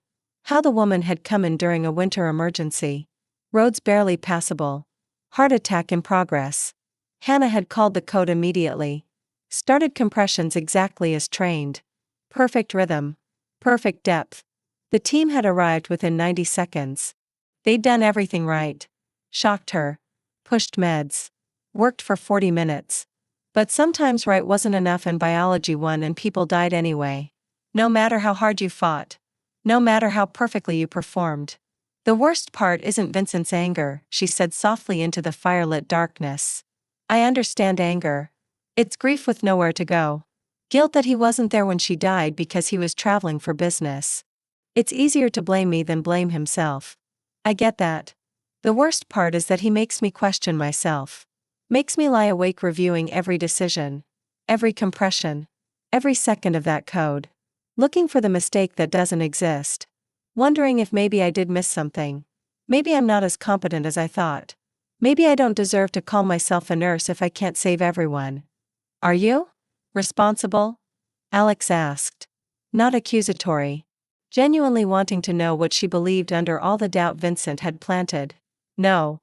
How the woman had come in during a winter emergency. Roads barely passable. Heart attack in progress. Hannah had called the code immediately. Started compressions exactly as trained. Perfect rhythm. Perfect depth. The team had arrived within 90 seconds. They'd done everything right. Shocked her. Pushed meds. Worked for 40 minutes. But sometimes right wasn't enough and biology won and people died anyway. No matter how hard you fought. No matter how perfectly you performed. The worst part isn't Vincent's anger, she said softly into the firelit darkness. I understand anger. It's grief with nowhere to go. Guilt that he wasn't there when she died because he was traveling for business. It's easier to blame me than blame himself. I get that. The worst part is that he makes me question myself. Makes me lie awake reviewing every decision. Every compression. Every second of that code. Looking for the mistake that doesn't exist. Wondering if maybe I did miss something. Maybe I'm not as competent as I thought. Maybe I don't deserve to call myself a nurse if I can't save everyone. Are you responsible? Alex asked. Not accusatory. Genuinely wanting to know what she believed under all the doubt Vincent had planted. No.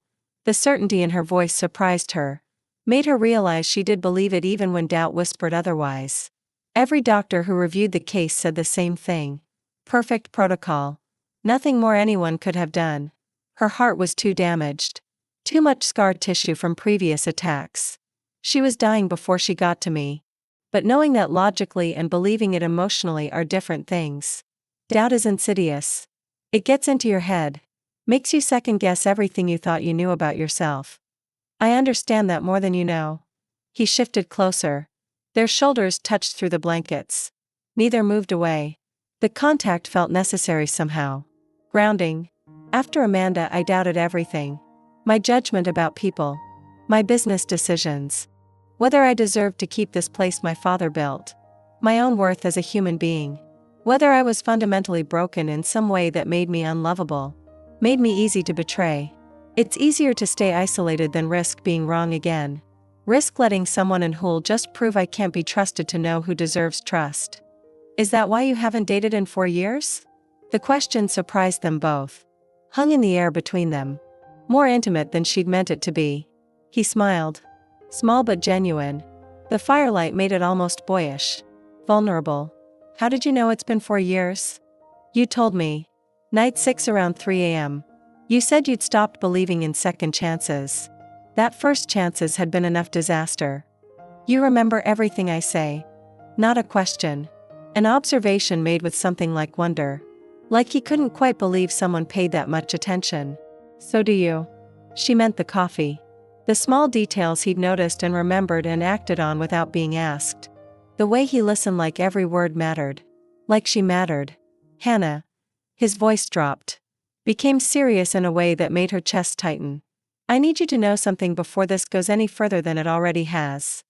The certainty in her voice surprised her. Made her realize she did believe it even when doubt whispered otherwise. Every doctor who reviewed the case said the same thing. Perfect protocol. Nothing more anyone could have done. Her heart was too damaged. Too much scar tissue from previous attacks. She was dying before she got to me. But knowing that logically and believing it emotionally are different things. Doubt is insidious. It gets into your head. Makes you second-guess everything you thought you knew about yourself. I understand that more than you know. He shifted closer. Their shoulders touched through the blankets. Neither moved away. The contact felt necessary somehow. Grounding. After Amanda, I doubted everything. My judgment about people. My business decisions. Whether I deserved to keep this place my father built. My own worth as a human being. Whether I was fundamentally broken in some way that made me unlovable. Made me easy to betray. It's easier to stay isolated than risk being wrong again. Risk letting someone in who'll just prove I can't be trusted to know who deserves trust. Is that why you haven't dated in 4 years? The question surprised them both. Hung in the air between them. More intimate than she'd meant it to be. He smiled. Small but genuine. The firelight made it almost boyish. Vulnerable. How did you know it's been 4 years? You told me. Night 6 around 3 a.m. You said you'd stopped believing in second chances. That first chances had been enough disaster. You remember everything I say. Not a question. An observation made with something like wonder. Like he couldn't quite believe someone paid that much attention. So do you. She meant the coffee. The small details he'd noticed and remembered and acted on without being asked. The way he listened, like every word mattered. Like she mattered. Hannah. His voice dropped. Became serious in a way that made her chest tighten. I need you to know something before this goes any further than it already has.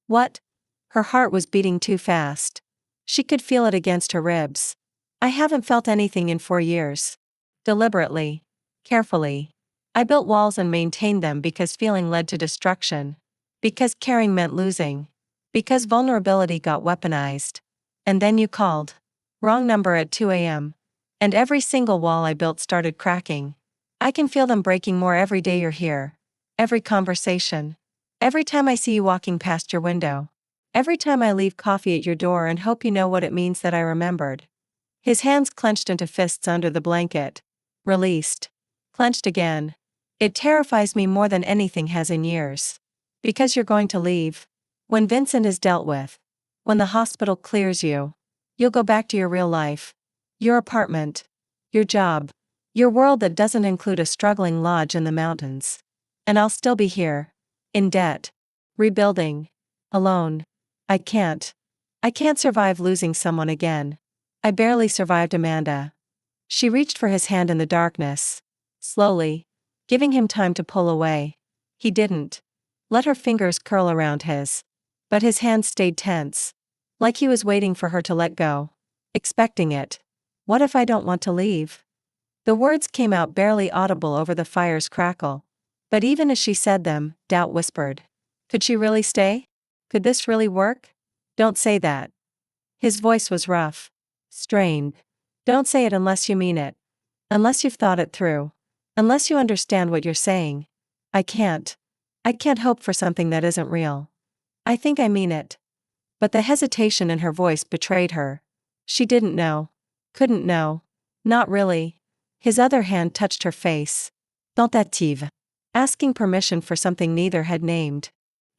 What? Her heart was beating too fast. She could feel it against her ribs. I haven't felt anything in 4 years. Deliberately. Carefully. I built walls and maintained them because feeling led to destruction. Because caring meant losing. Because vulnerability got weaponized. And then you called. Wrong number at 2 a.m. And every single wall I built started cracking. I can feel them breaking more every day you're here. Every conversation. Every time I see you walking past your window. Every time I leave coffee at your door and hope you know what it means that I remembered. His hands clenched into fists under the blanket. Released. Clenched again. It terrifies me more than anything has in years. Because you're going to leave. When Vincent is dealt with. When the hospital clears you. You'll go back to your real life. Your apartment. Your job. Your world that doesn't include a struggling lodge in the mountains. And I'll still be here. In debt. Rebuilding. Alone. I can't survive losing someone again. I barely survived Amanda. She reached for his hand in the darkness. Slowly. Giving him time to pull away. He didn't. Let her fingers curl around his. But his hand stayed tense. Like he was waiting for her to let go. Expecting it. What if I don't want to leave? The words came out barely audible over the fire's crackle. But even as she said them, doubt whispered. Could she really stay? Could this really work? Don't say that. His voice was rough. Strained. Don't say it unless you mean it. Unless you've thought it through. Unless you understand what you're saying. I can't hope for something that isn't real. I think I mean it. But the hesitation in her voice betrayed her. She didn't know. Couldn't know. Not really. His other hand touched her face. Tentative. Asking permission for something neither had named.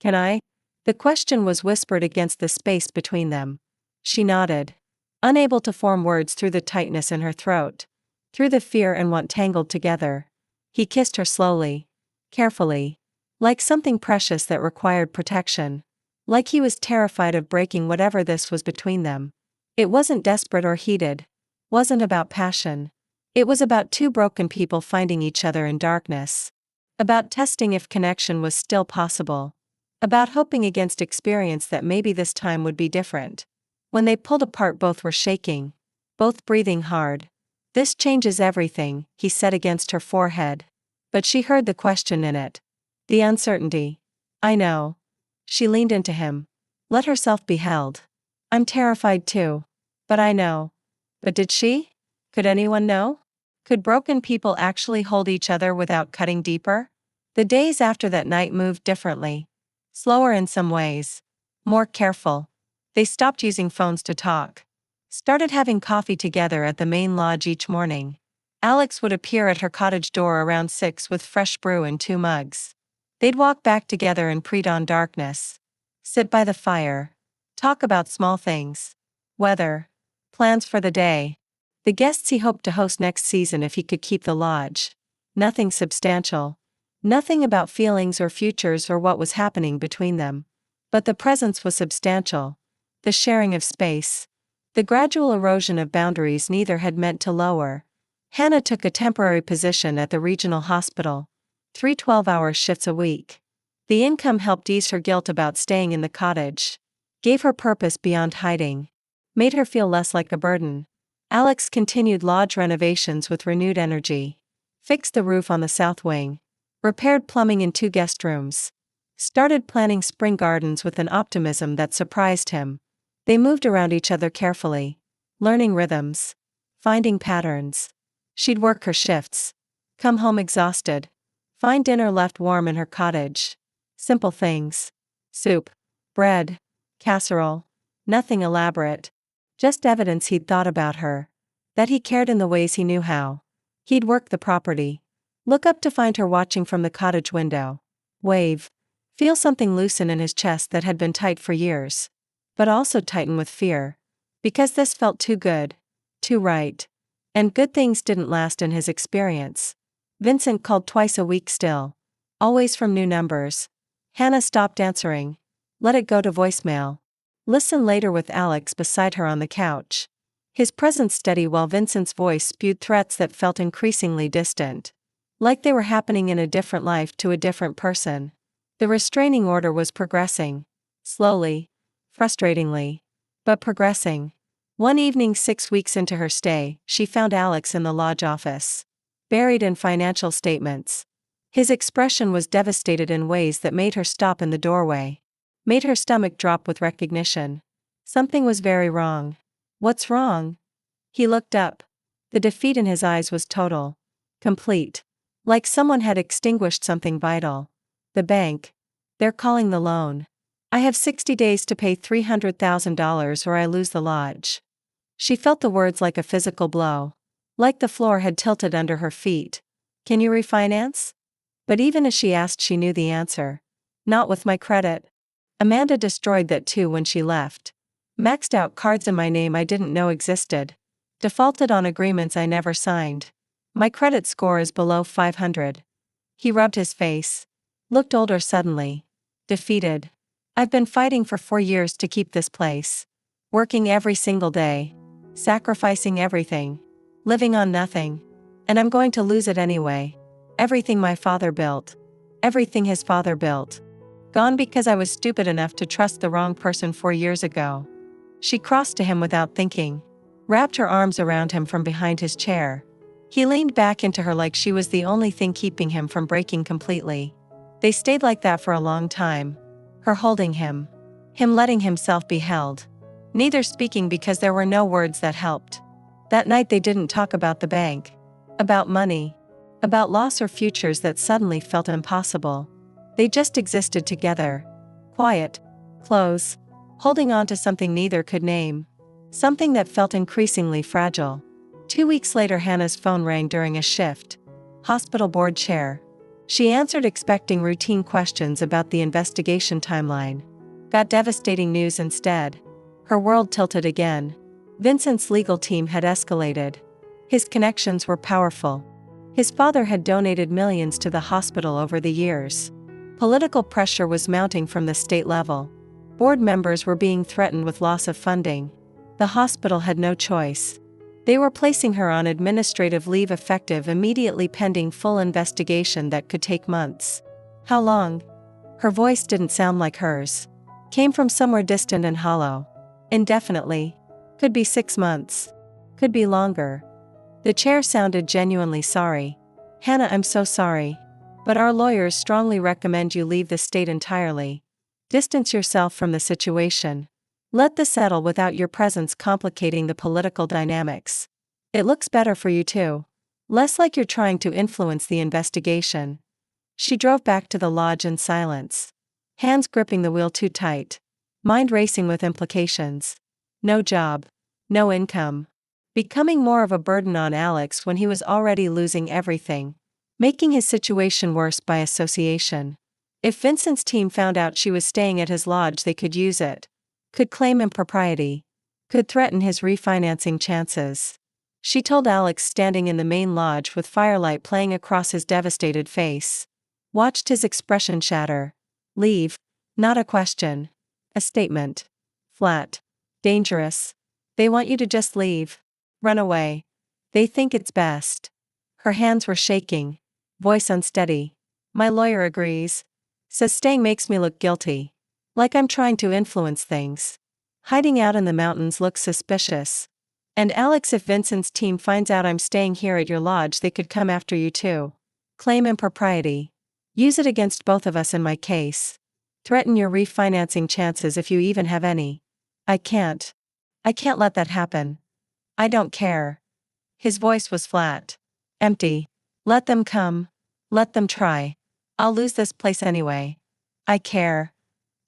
Can I? The question was whispered against the space between them. She nodded. Unable to form words through the tightness in her throat. Through the fear and want tangled together. He kissed her slowly. Carefully. Like something precious that required protection. Like he was terrified of breaking whatever this was between them. It wasn't desperate or heated. Wasn't about passion. It was about two broken people finding each other in darkness. About testing if connection was still possible. About hoping against experience that maybe this time would be different. When they pulled apart, both were shaking. Both breathing hard. This changes everything, he said against her forehead. But she heard the question in it. The uncertainty. I know. She leaned into him. Let herself be held. I'm terrified too. But I know. But did she? Could anyone know? Could broken people actually hold each other without cutting deeper? The days after that night moved differently. Slower in some ways. More careful. They stopped using phones to talk. Started having coffee together at the main lodge each morning. Alex would appear at her cottage door around 6 with fresh brew in 2 mugs. They'd walk back together in pre-dawn darkness. Sit by the fire. Talk about small things. Weather. Plans for the day. The guests he hoped to host next season if he could keep the lodge. Nothing substantial. Nothing about feelings or futures or what was happening between them. But the presence was substantial. The sharing of space. The gradual erosion of boundaries neither had meant to lower. Hannah took a temporary position at the regional hospital. 3 12-hour shifts a week. The income helped ease her guilt about staying in the cottage. Gave her purpose beyond hiding. Made her feel less like a burden. Alex continued lodge renovations with renewed energy. Fixed the roof on the south wing. Repaired plumbing in 2 guest rooms. Started planning spring gardens with an optimism that surprised him. They moved around each other carefully. Learning rhythms. Finding patterns. She'd work her shifts. Come home exhausted. Find dinner left warm in her cottage. Simple things. Soup. Bread. Casserole. Nothing elaborate. Just evidence he'd thought about her. That he cared in the ways he knew how. He'd work the property. Look up to find her watching from the cottage window. Wave. Feel something loosen in his chest that had been tight for years. But also tighten with fear. Because this felt too good. Too right. And good things didn't last in his experience. Vincent called twice a week still. Always from new numbers. Hannah stopped answering. Let it go to voicemail. Listen later with Alex beside her on the couch. His presence steady while Vincent's voice spewed threats that felt increasingly distant. Like they were happening in a different life to a different person. The restraining order was progressing. Slowly. Frustratingly. But progressing. One evening 6 weeks into her stay, she found Alex in the lodge office. Buried in financial statements. His expression was devastated in ways that made her stop in the doorway. Made her stomach drop with recognition. Something was very wrong. What's wrong? He looked up. The defeat in his eyes was total. Complete. Like someone had extinguished something vital. The bank. They're calling the loan. I have 60 days to pay $300,000 or I lose the lodge. She felt the words like a physical blow. Like the floor had tilted under her feet. Can you refinance? But even as she asked, she knew the answer. Not with my credit. Amanda destroyed that too when she left. Maxed out cards in my name I didn't know existed. Defaulted on agreements I never signed. My credit score is below 500. He rubbed his face. Looked older suddenly. Defeated. I've been fighting for 4 years to keep this place. Working every single day. Sacrificing everything. Living on nothing. And I'm going to lose it anyway. Everything my father built. Everything his father built. Gone because I was stupid enough to trust the wrong person 4 years ago. She crossed to him without thinking. Wrapped her arms around him from behind his chair. He leaned back into her like she was the only thing keeping him from breaking completely. They stayed like that for a long time. Her holding him. Him letting himself be held. Neither speaking because there were no words that helped. That night they didn't talk about the bank. About money. About loss or futures that suddenly felt impossible. They just existed together. Quiet. Close. Holding on to something neither could name. Something that felt increasingly fragile. 2 weeks later Hannah's phone rang during a shift. Hospital board chair. She answered expecting routine questions about the investigation timeline. Got devastating news instead. Her world tilted again. Vincent's legal team had escalated. His connections were powerful. His father had donated millions to the hospital over the years. Political pressure was mounting from the state level. Board members were being threatened with loss of funding. The hospital had no choice. They were placing her on administrative leave effective immediately pending full investigation that could take months. How long? Her voice didn't sound like hers. Came from somewhere distant and hollow. Indefinitely. Could be 6 months. Could be longer. The chair sounded genuinely sorry. Hannah, I'm so sorry. But our lawyers strongly recommend you leave the state entirely. Distance yourself from the situation. Let this settle without your presence complicating the political dynamics. It looks better for you too. Less like you're trying to influence the investigation. She drove back to the lodge in silence. Hands gripping the wheel too tight. Mind racing with implications. No job. No income. Becoming more of a burden on Alex when he was already losing everything. Making his situation worse by association. If Vincent's team found out she was staying at his lodge, they could use it. Could claim impropriety. Could threaten his refinancing chances. She told Alex standing in the main lodge with firelight playing across his devastated face. Watched his expression shatter. Leave. Not a question. A statement. Flat. Dangerous. They want you to just leave. Run away. They think it's best. Her hands were shaking. Voice unsteady. My lawyer agrees. Says staying makes me look guilty. Like I'm trying to influence things. Hiding out in the mountains looks suspicious. And Alex, if Vincent's team finds out I'm staying here at your lodge, they could come after you too. Claim impropriety. Use it against both of us in my case. Threaten your refinancing chances if you even have any. I can't. I can't let that happen. I don't care. His voice was flat. Empty. Let them come. Let them try. I'll lose this place anyway. I care.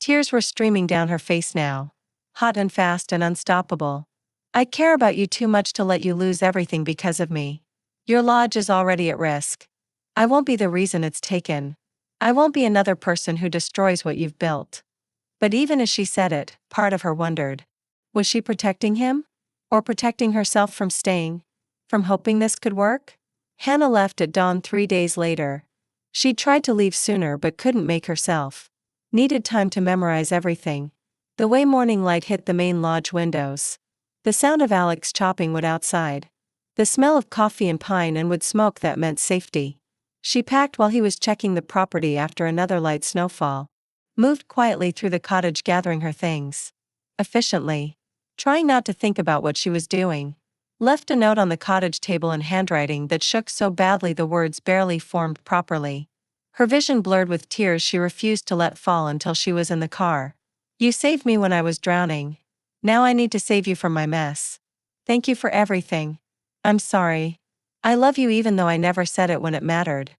Tears were streaming down her face now. Hot and fast and unstoppable. I care about you too much to let you lose everything because of me. Your lodge is already at risk. I won't be the reason it's taken. I won't be another person who destroys what you've built. But even as she said it, part of her wondered. Was she protecting him? Or protecting herself from staying? From hoping this could work? Hannah left at dawn 3 days later. She'd tried to leave sooner but couldn't make herself. Needed time to memorize everything. The way morning light hit the main lodge windows. The sound of Alex chopping wood outside. The smell of coffee and pine and wood smoke that meant safety. She packed while he was checking the property after another light snowfall. Moved quietly through the cottage gathering her things. Efficiently. Trying not to think about what she was doing. Left a note on the cottage table in handwriting that shook so badly the words barely formed properly. Her vision blurred with tears she refused to let fall until she was in the car. You saved me when I was drowning. Now I need to save you from my mess. Thank you for everything. I'm sorry. I love you even though I never said it when it mattered.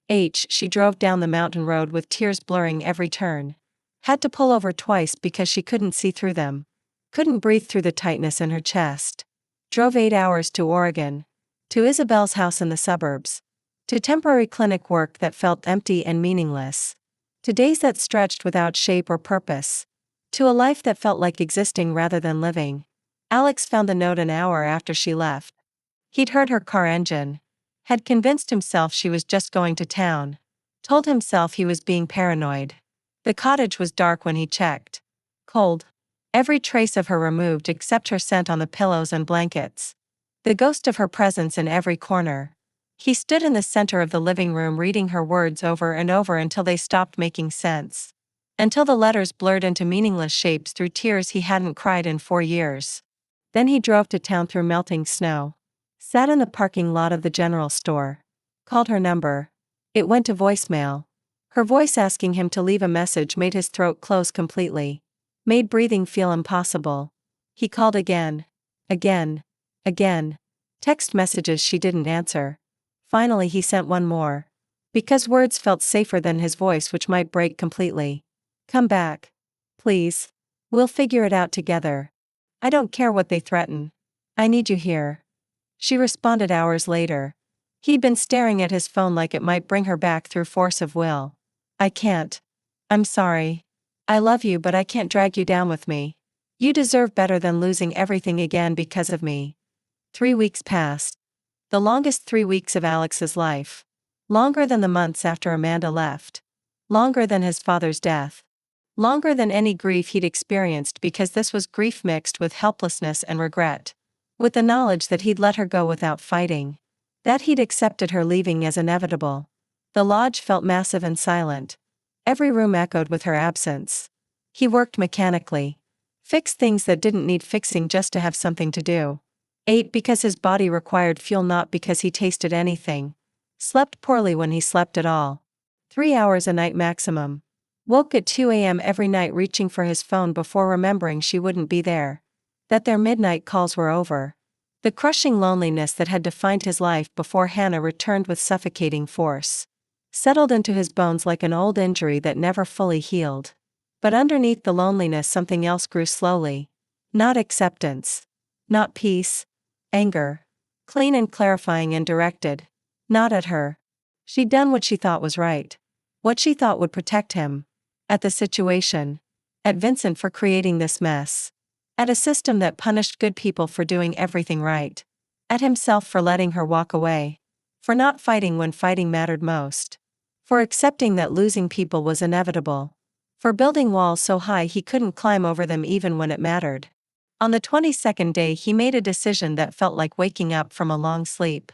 She drove down the mountain road with tears blurring every turn. Had to pull over twice because she couldn't see through them. Couldn't breathe through the tightness in her chest. Drove 8 hours to Oregon. To Isabel's house in the suburbs. To temporary clinic work that felt empty and meaningless. To days that stretched without shape or purpose. To a life that felt like existing rather than living. Alex found the note an hour after she left. He'd heard her car engine. Had convinced himself she was just going to town. Told himself he was being paranoid. The cottage was dark when he checked. Cold. Every trace of her removed except her scent on the pillows and blankets. The ghost of her presence in every corner. He stood in the center of the living room reading her words over and over until they stopped making sense. Until the letters blurred into meaningless shapes through tears he hadn't cried in 4 years. Then he drove to town through melting snow. Sat in the parking lot of the general store. Called her number. It went to voicemail. Her voice asking him to leave a message made his throat close completely. Made breathing feel impossible. He called again. Again. Again. Text messages she didn't answer. Finally he sent one more. Because words felt safer than his voice, which might break completely. Come back. Please. We'll figure it out together. I don't care what they threaten. I need you here. She responded hours later. He'd been staring at his phone like it might bring her back through force of will. I can't. I'm sorry. I love you, but I can't drag you down with me. You deserve better than losing everything again because of me. 3 weeks passed. The longest 3 weeks of Alex's life. Longer than the months after Amanda left. Longer than his father's death. Longer than any grief he'd experienced, because this was grief mixed with helplessness and regret. With the knowledge that he'd let her go without fighting. That he'd accepted her leaving as inevitable. The lodge felt massive and silent. Every room echoed with her absence. He worked mechanically. Fixed things that didn't need fixing just to have something to do. Ate because his body required fuel, not because he tasted anything. Slept poorly when he slept at all. 3 hours a night maximum. Woke at 2 a.m. every night reaching for his phone before remembering she wouldn't be there. That their midnight calls were over. The crushing loneliness that had defined his life before Hannah returned with suffocating force. Settled into his bones like an old injury that never fully healed. But underneath the loneliness something else grew slowly. Not acceptance. Not peace. Anger. Clean and clarifying and directed. Not at her. She'd done what she thought was right. What she thought would protect him. At the situation. At Vincent for creating this mess. At a system that punished good people for doing everything right. At himself for letting her walk away. For not fighting when fighting mattered most. For accepting that losing people was inevitable. For building walls so high he couldn't climb over them even when it mattered. On the 22nd day, he made a decision that felt like waking up from a long sleep.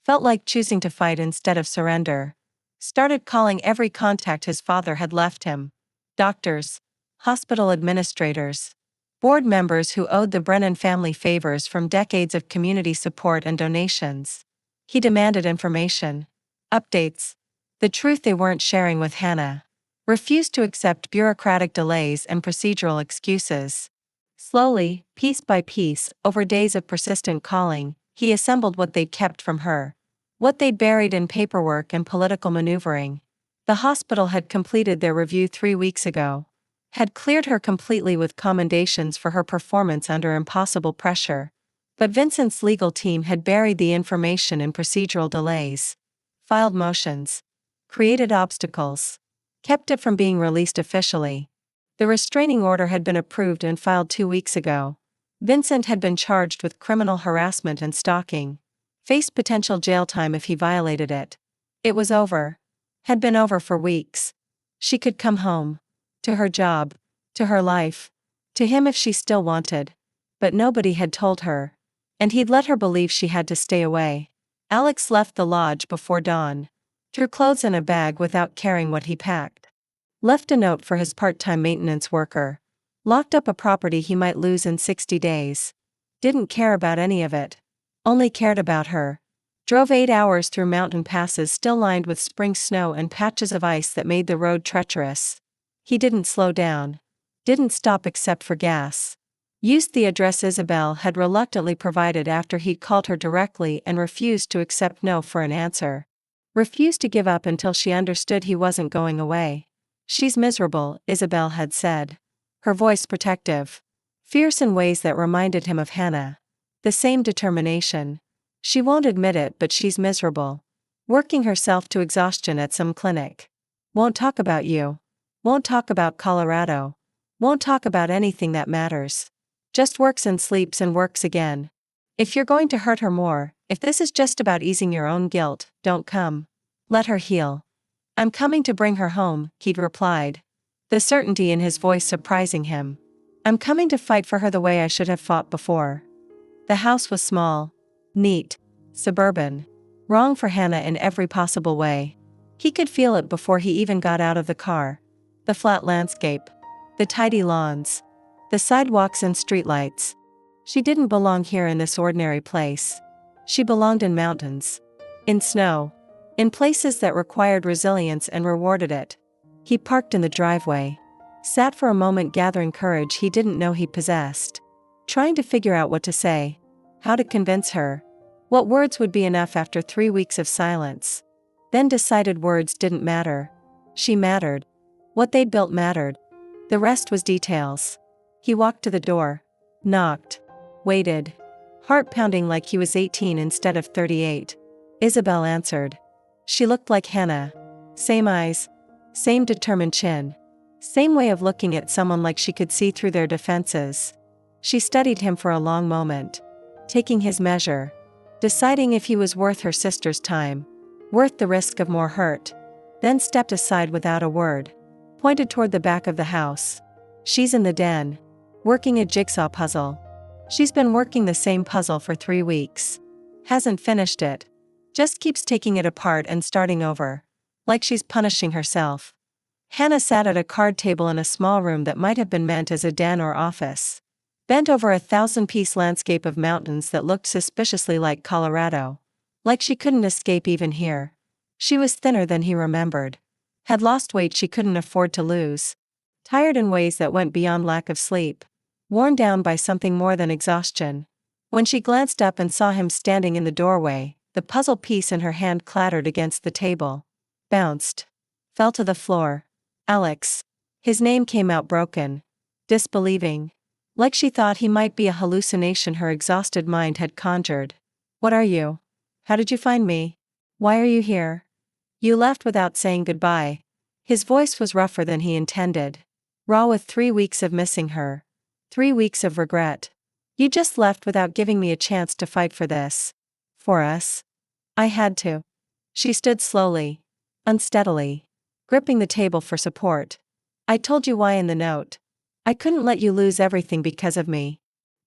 Felt like choosing to fight instead of surrender. Started calling every contact his father had left him. Doctors, hospital administrators, board members who owed the Brennan family favors from decades of community support and donations. He demanded information. Updates. The truth they weren't sharing with Hannah. Refused to accept bureaucratic delays and procedural excuses. Slowly, piece by piece, over days of persistent calling, he assembled what they'd kept from her. What they'd buried in paperwork and political maneuvering. The hospital had completed their review 3 weeks ago. Had cleared her completely with commendations for her performance under impossible pressure. But Vincent's legal team had buried the information in procedural delays. Filed motions. Created obstacles. Kept it from being released officially. The restraining order had been approved and filed 2 weeks ago. Vincent had been charged with criminal harassment and stalking. Faced potential jail time if he violated it. It was over. Had been over for weeks. She could come home. To her job. To her life. To him if she still wanted. But nobody had told her. And he'd let her believe she had to stay away. Alex left the lodge before dawn. Threw clothes in a bag without caring what he packed. Left a note for his part-time maintenance worker. Locked up a property he might lose in 60 days. Didn't care about any of it. Only cared about her. Drove 8 hours through mountain passes still lined with spring snow and patches of ice that made the road treacherous. He didn't slow down. Didn't stop except for gas. Used the address Isabel had reluctantly provided after he'd called her directly and refused to accept no for an answer. Refused to give up until she understood he wasn't going away. She's miserable, Isabel had said. Her voice protective. Fierce in ways that reminded him of Hannah. The same determination. She won't admit it, but she's miserable. Working herself to exhaustion at some clinic. Won't talk about you. Won't talk about Colorado. Won't talk about anything that matters. Just works and sleeps and works again. If you're going to hurt her more, if this is just about easing your own guilt, don't come. Let her heal. I'm coming to bring her home, he'd replied. The certainty in his voice surprising him. I'm coming to fight for her the way I should have fought before. The house was small. Neat. Suburban. Wrong for Hannah in every possible way. He could feel it before he even got out of the car. The flat landscape. The tidy lawns. The sidewalks and streetlights. She didn't belong here in this ordinary place. She belonged in mountains. In snow. In places that required resilience and rewarded it. He parked in the driveway. Sat for a moment gathering courage he didn't know he possessed. Trying to figure out what to say. How to convince her. What words would be enough after 3 weeks of silence. Then decided words didn't matter. She mattered. What they'd built mattered. The rest was details. He walked to the door. Knocked. Waited. Heart pounding like he was 18 instead of 38. Isabel answered. She looked like Hannah. Same eyes. Same determined chin. Same way of looking at someone like she could see through their defenses. She studied him for a long moment. Taking his measure. Deciding if he was worth her sister's time. Worth the risk of more hurt. Then stepped aside without a word. Pointed toward the back of the house. She's in the den. Working a jigsaw puzzle. She's been working the same puzzle for 3 weeks. Hasn't finished it. Just keeps taking it apart and starting over. Like she's punishing herself. Hannah sat at a card table in a small room that might have been meant as a den or office. Bent over a 1,000-piece landscape of mountains that looked suspiciously like Colorado. Like she couldn't escape even here. She was thinner than he remembered. Had lost weight she couldn't afford to lose. Tired in ways that went beyond lack of sleep. Worn down by something more than exhaustion. When she glanced up and saw him standing in the doorway, the puzzle piece in her hand clattered against the table. Bounced. Fell to the floor. Alex. His name came out broken. Disbelieving. Like she thought he might be a hallucination her exhausted mind had conjured. What are you? How did you find me? Why are you here? You left without saying goodbye. His voice was rougher than he intended. Raw with 3 weeks of missing her. 3 weeks of regret. You just left without giving me a chance to fight for this. For us. I had to. She stood slowly. Unsteadily. Gripping the table for support. I told you why in the note. I couldn't let you lose everything because of me.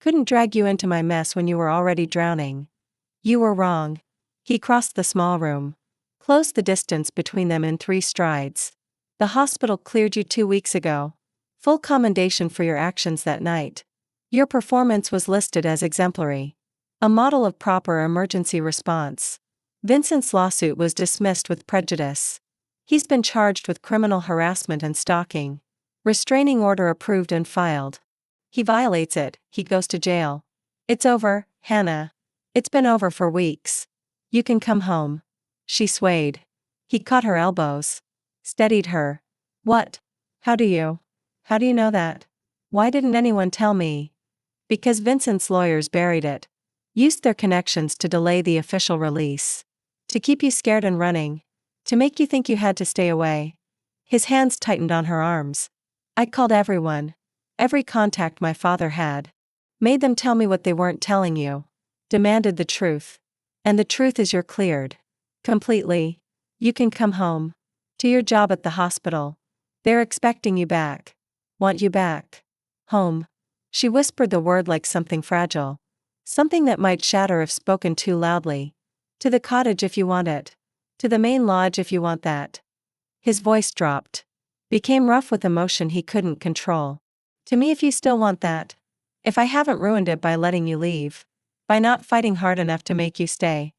Couldn't drag you into my mess when you were already drowning. You were wrong. He crossed the small room. Closed the distance between them in 3 strides. The hospital cleared you 2 weeks ago. Full commendation for your actions that night. Your performance was listed as exemplary. A model of proper emergency response. Vincent's lawsuit was dismissed with prejudice. He's been charged with criminal harassment and stalking. Restraining order approved and filed. He violates it, he goes to jail. It's over, Hannah. It's been over for weeks. You can come home. She swayed. He caught her elbows. Steadied her. What? How do you know that? Why didn't anyone tell me? Because Vincent's lawyers buried it. Used their connections to delay the official release. To keep you scared and running. To make you think you had to stay away. His hands tightened on her arms. I called everyone. Every contact my father had. Made them tell me what they weren't telling you. Demanded the truth. And the truth is you're cleared. Completely. You can come home. To your job at the hospital. They're expecting you back. Want you back. Home. She whispered the word like something fragile. Something that might shatter if spoken too loudly. To the cottage if you want it. To the main lodge if you want that. His voice dropped. Became rough with emotion he couldn't control. To me if you still want that. If I haven't ruined it by letting you leave. By not fighting hard enough to make you stay.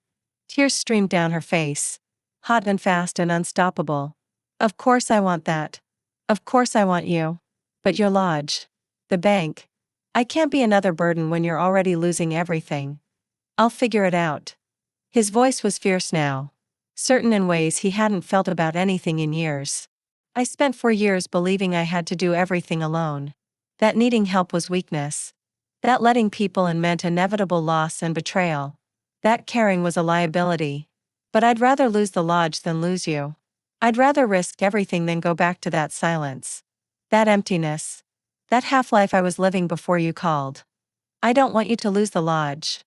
Tears streamed down her face. Hot and fast and unstoppable. Of course I want that. Of course I want you. But your lodge. The bank. I can't be another burden when you're already losing everything. I'll figure it out. His voice was fierce now. Certain in ways he hadn't felt about anything in years. I spent 4 years believing I had to do everything alone. That needing help was weakness. That letting people in meant inevitable loss and betrayal. That caring was a liability. But I'd rather lose the lodge than lose you. I'd rather risk everything than go back to that silence. That emptiness. That half-life I was living before you called. I don't want you to lose the lodge.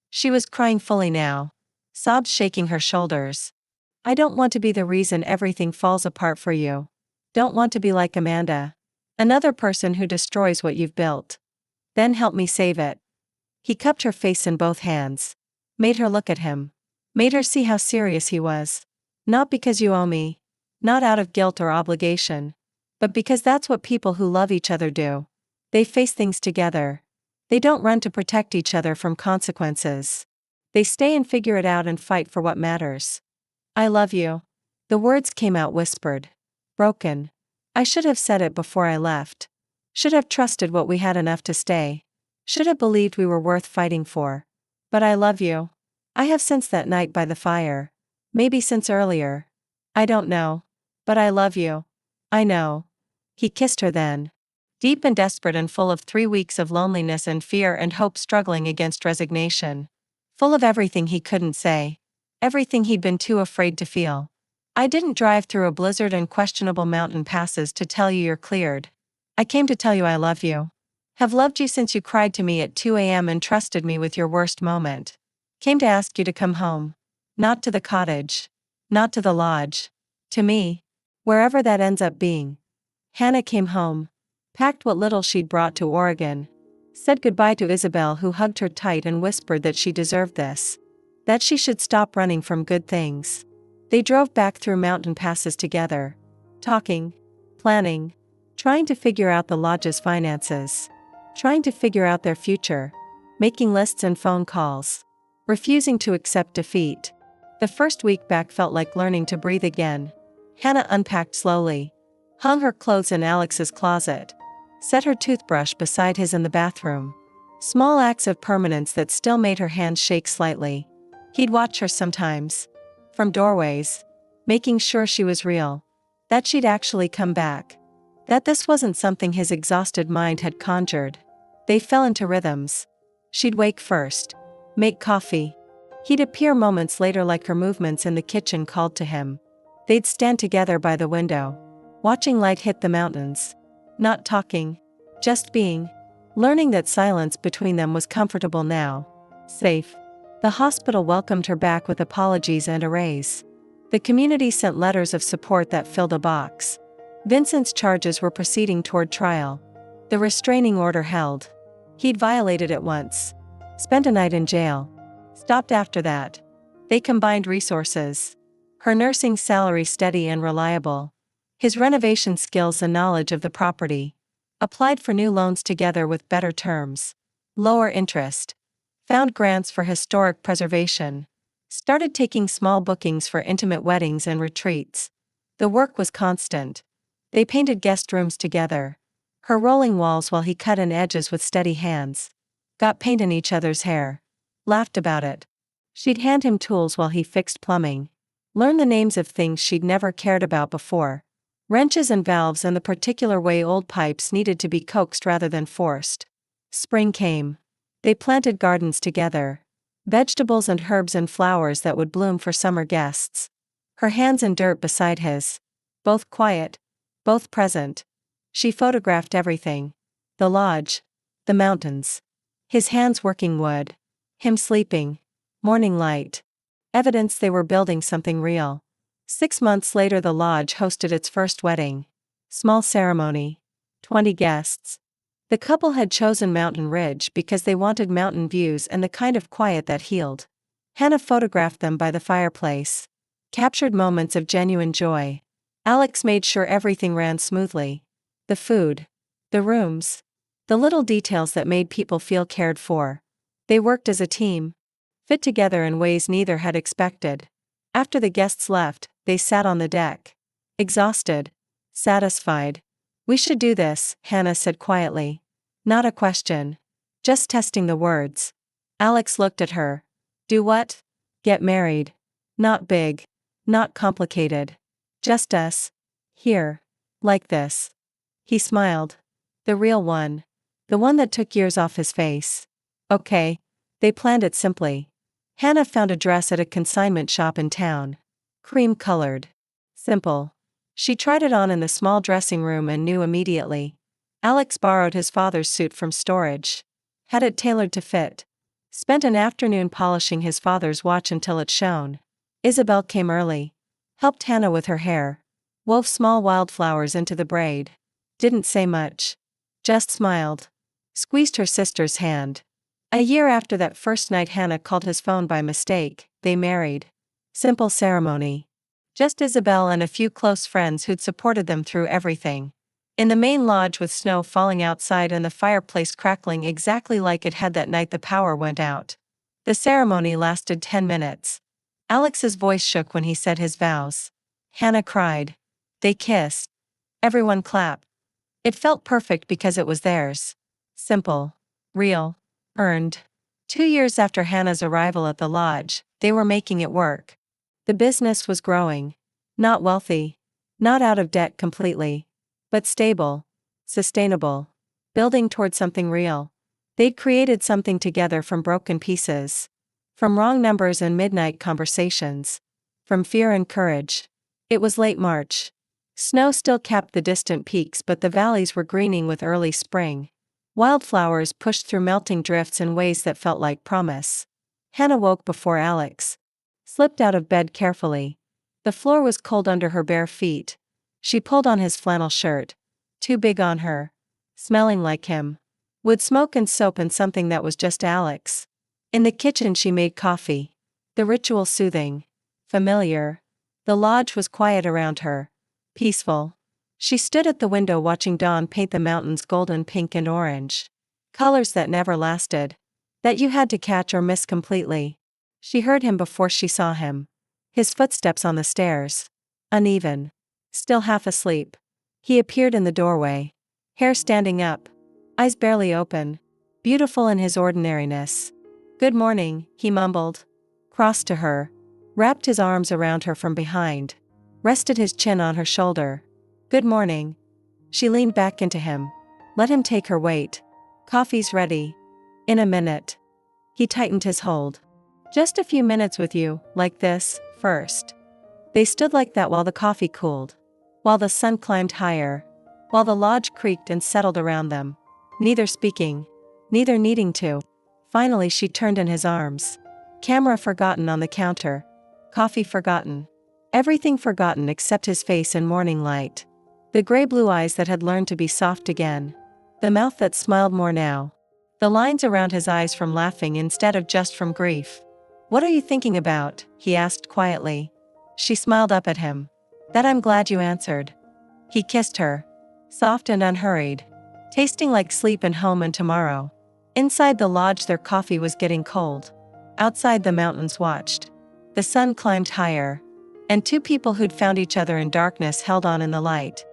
She was crying fully now. Sobs shaking her shoulders. I don't want to be the reason everything falls apart for you. Don't want to be like Amanda. Another person who destroys what you've built. Then help me save it. He cupped her face in both hands. Made her look at him. Made her see how serious he was. Not because you owe me. Not out of guilt or obligation. But because that's what people who love each other do. They face things together. They don't run to protect each other from consequences. They stay and figure it out and fight for what matters. I love you. The words came out whispered. Broken. I should have said it before I left. Should have trusted what we had enough to stay. Should have believed we were worth fighting for. But I love you. I have since that night by the fire. Maybe since earlier. I don't know. But I love you. I know. He kissed her then. Deep and desperate and full of 3 weeks of loneliness and fear and hope struggling against resignation. Full of everything he couldn't say. Everything he'd been too afraid to feel. I didn't drive through a blizzard and questionable mountain passes to tell you you're cleared. I came to tell you I love you. Have loved you since you cried to me at 2 a.m. and trusted me with your worst moment. Came to ask you to come home. Not to the cottage. Not to the lodge. To me. Wherever that ends up being. Hannah came home. Packed what little she'd brought to Oregon. Said goodbye to Isabel, who hugged her tight and whispered that she deserved this. That she should stop running from good things. They drove back through mountain passes together. Talking. Planning. Trying to figure out the lodge's finances. Trying to figure out their future. Making lists and phone calls. Refusing to accept defeat. The first week back felt like learning to breathe again. Hannah unpacked slowly. Hung her clothes in Alex's closet. Set her toothbrush beside his in the bathroom. Small acts of permanence that still made her hands shake slightly. He'd watch her sometimes. From doorways. Making sure she was real. That she'd actually come back. That this wasn't something his exhausted mind had conjured. They fell into rhythms. She'd wake first. Make coffee. He'd appear moments later like her movements in the kitchen called to him. They'd stand together by the window. Watching light hit the mountains. Not talking. Just being. Learning that silence between them was comfortable now. Safe. The hospital welcomed her back with apologies and a raise. The community sent letters of support that filled a box. Vincent's charges were proceeding toward trial. The restraining order held. He'd violated it once. Spent a night in jail. Stopped after that. They combined resources. Her nursing salary steady and reliable. His renovation skills and knowledge of the property. Applied for new loans together with better terms. Lower interest. Found grants for historic preservation. Started taking small bookings for intimate weddings and retreats. The work was constant. They painted guest rooms together. Her rolling walls while he cut in edges with steady hands. Got paint in each other's hair. Laughed about it. She'd hand him tools while he fixed plumbing. Learn the names of things she'd never cared about before. Wrenches and valves and the particular way old pipes needed to be coaxed rather than forced. Spring came. They planted gardens together. Vegetables and herbs and flowers that would bloom for summer guests. Her hands in dirt beside his. Both quiet. Both present. She photographed everything. The lodge. The mountains. His hands working wood. Him sleeping. Morning light. Evidence they were building something real. 6 months later the lodge hosted its first wedding. Small ceremony. 20 guests. The couple had chosen Mountain Ridge because they wanted mountain views and the kind of quiet that healed. Hannah photographed them by the fireplace. Captured moments of genuine joy. Alex made sure everything ran smoothly. The food. The rooms. The little details that made people feel cared for. They worked as a team. Fit together in ways neither had expected. After the guests left, they sat on the deck. Exhausted. Satisfied. "We should do this," Hannah said quietly. Not a question. Just testing the words. Alex looked at her. "Do what?" "Get married. Not big. Not complicated. Just us. Here. Like this." He smiled. The real one. The one that took years off his face. Okay. They planned it simply. Hannah found a dress at a consignment shop in town. Cream-colored. Simple. She tried it on in the small dressing room and knew immediately. Alex borrowed his father's suit from storage. Had it tailored to fit. Spent an afternoon polishing his father's watch until it shone. Isabel came early. Helped Hannah with her hair. Wove small wildflowers into the braid. Didn't say much. Just smiled. Squeezed her sister's hand. A year after that first night Hannah called his phone by mistake. They married. Simple ceremony. Just Isabel and a few close friends who'd supported them through everything. In the main lodge with snow falling outside and the fireplace crackling exactly like it had that night the power went out. The ceremony lasted 10 minutes. Alex's voice shook when he said his vows. Hannah cried. They kissed. Everyone clapped. It felt perfect because it was theirs. Simple. Real. Earned. 2 years after Hannah's arrival at the lodge, they were making it work. The business was growing. Not wealthy. Not out of debt completely. But stable. Sustainable. Building toward something real. They'd created something together from broken pieces. From wrong numbers and midnight conversations. From fear and courage. It was late March. Snow still capped the distant peaks but the valleys were greening with early spring. Wildflowers pushed through melting drifts in ways that felt like promise. Hannah woke before Alex. Slipped out of bed carefully. The floor was cold under her bare feet. She pulled on his flannel shirt. Too big on her. Smelling like him. Wood smoke and soap and something that was just Alex. In the kitchen she made coffee. The ritual soothing. Familiar. The lodge was quiet around her. Peaceful. She stood at the window watching dawn paint the mountains golden pink and orange. Colors that never lasted. That you had to catch or miss completely. She heard him before she saw him. His footsteps on the stairs. Uneven. Still half asleep. He appeared in the doorway. Hair standing up. Eyes barely open. Beautiful in his ordinariness. Good morning, he mumbled. Crossed to her. Wrapped his arms around her from behind. Rested his chin on her shoulder. Good morning. She leaned back into him. Let him take her weight. Coffee's ready. In a minute. He tightened his hold. Just a few minutes with you, like this, first. They stood like that while the coffee cooled. While the sun climbed higher. While the lodge creaked and settled around them. Neither speaking. Neither needing to. Finally she turned in his arms. Camera forgotten on the counter. Coffee forgotten. Everything forgotten except his face in morning light. The gray-blue eyes that had learned to be soft again. The mouth that smiled more now. the lines around his eyes from laughing instead of just from grief. "What are you thinking about?" he asked quietly. She smiled up at him. "That I'm glad you answered." He kissed her. Soft and unhurried. Tasting like sleep and home and tomorrow. Inside the lodge their coffee was getting cold. Outside the mountains watched. The sun climbed higher. And two people who'd found each other in darkness held on in the light.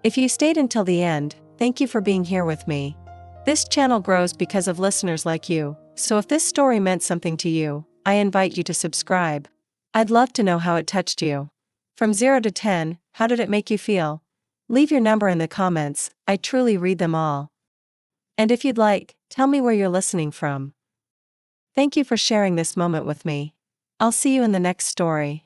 If you stayed until the end, thank you for being here with me. This channel grows because of listeners like you, so if this story meant something to you, I invite you to subscribe. I'd love to know how it touched you. From 0 to 10, how did it make you feel? Leave your number in the comments, I truly read them all. And if you'd like, tell me where you're listening from. Thank you for sharing this moment with me. I'll see you in the next story.